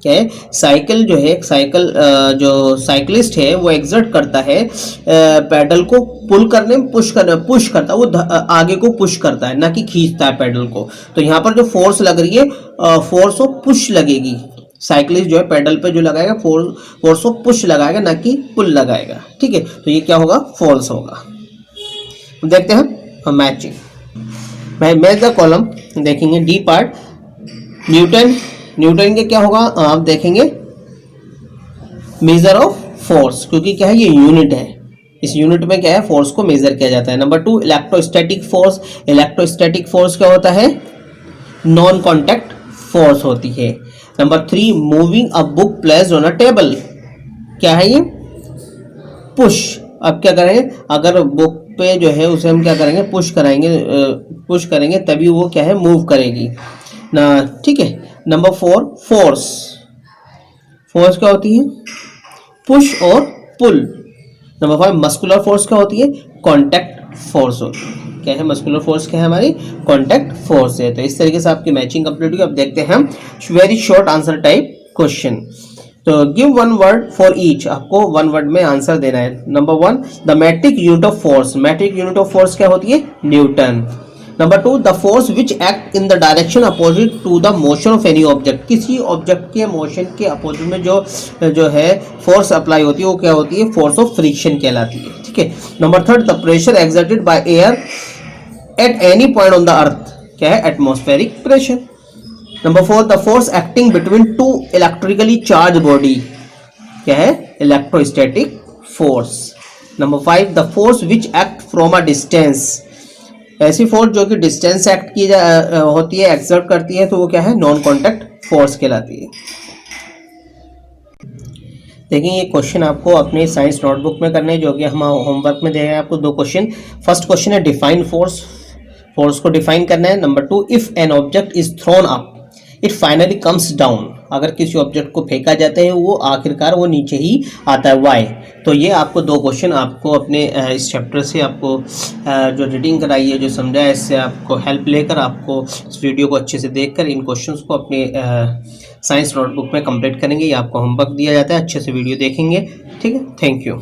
Speaker 1: क्या है? साइकिल जो है, साइकिल जो साइक्लिस्ट है वो एक्सर्ट करता है पेडल को पुल करने में, पुश करता है, वो आगे को पुश करता है, ना कि खींचता है पेडल को। तो यहाँ पर जो फोर्स लग रही है फोर्स ऑफ पुश लगेगी, साइक्लिस्ट जो है पेडल पे जो लगाएगा फोर्स ऑफ पुश लगाएगा, ना कि पुल लगाएगा, ठीक है। तो ये क्या होगा? फॉल्स होगा। देखते हैं मैचिंग, मैच द कॉलम देखेंगे। डी पार्ट, न्यूटन के क्या होगा? आप देखेंगे मेजर ऑफ फोर्स, क्योंकि क्या है? ये यूनिट है, इस यूनिट में क्या है? फोर्स को मेजर किया जाता है। Number 2, electrostatic force, electrostatic force क्या होता है? नॉन कॉन्टैक्ट फोर्स होती है। Number 3, moving a book placed on a table, क्या है ये? पुश। अब क्या करेंगे? अगर बुक पे जो है उसे हम क्या करेंगे? पुश करेंगे तभी वो क्या है? मूव करेगी ना, ठीक है। नंबर 4, फोर्स, फोर्स क्या होती है? पुश और पुल। नंबर 5, मस्कुलर फोर्स क्या होती है? कॉन्टैक्ट फोर्स होती है। क्या है? मस्कुलर फोर्स क्या है? हमारी कॉन्टैक्ट फोर्स है। तो इस तरीके से आपकी मैचिंग कंप्लीट हुई। अब देखते हैं हम very short answer type question. तो give one word for each, आपको वन वर्ड में आंसर देना है। Number 1, the metric unit of force, metric unit of force क्या होती है? Newton. Number 2, the force which act in the direction opposite to the motion of any object, किसी object के motion के opposite में जो है फोर्स अप्लाई होती है वो क्या होती है? फोर्स ऑफ फ्रिक्शन कहलाती है, ठीक है। Number 3, the pressure exerted by air at any point on the earth, क्या है? Atmospheric pressure. Number 4, the force acting between two electrically charge body, क्या है? Electrostatic force. Number 5, the force which act from a distance, ऐसी force जो कि distance act की होती है, एक्सर्ट करती है, तो वो क्या है? नॉन कॉन्टैक्ट फोर्स कहलाती है। देखिए ये क्वेश्चन आपको अपने साइंस नोटबुक में करने हैं, जो कि हम होमवर्क में दे रहे हैं आपको 2 क्वेश्चन। फर्स्ट क्वेश्चन है डिफाइन फोर्स, फोर्स को डिफाइन करना है। Number 2, if an object is throne up it finally comes down, अगर किसी ऑब्जेक्ट को फेंका जाता है वो आखिरकार वो नीचे ही आता है, वाई। तो ये आपको 2 क्वेश्चन आपको अपने इस चैप्टर से आपको जो रीडिंग कराई है, जो समझा है, इससे आपको हेल्प लेकर आपको इस वीडियो को अच्छे से देखकर इन क्वेश्चंस को अपने साइंस नोटबुक में कंप्लीट करेंगे। ये आपको होमवर्क दिया जाता है, अच्छे से वीडियो देखेंगे, ठीक है। Thank you.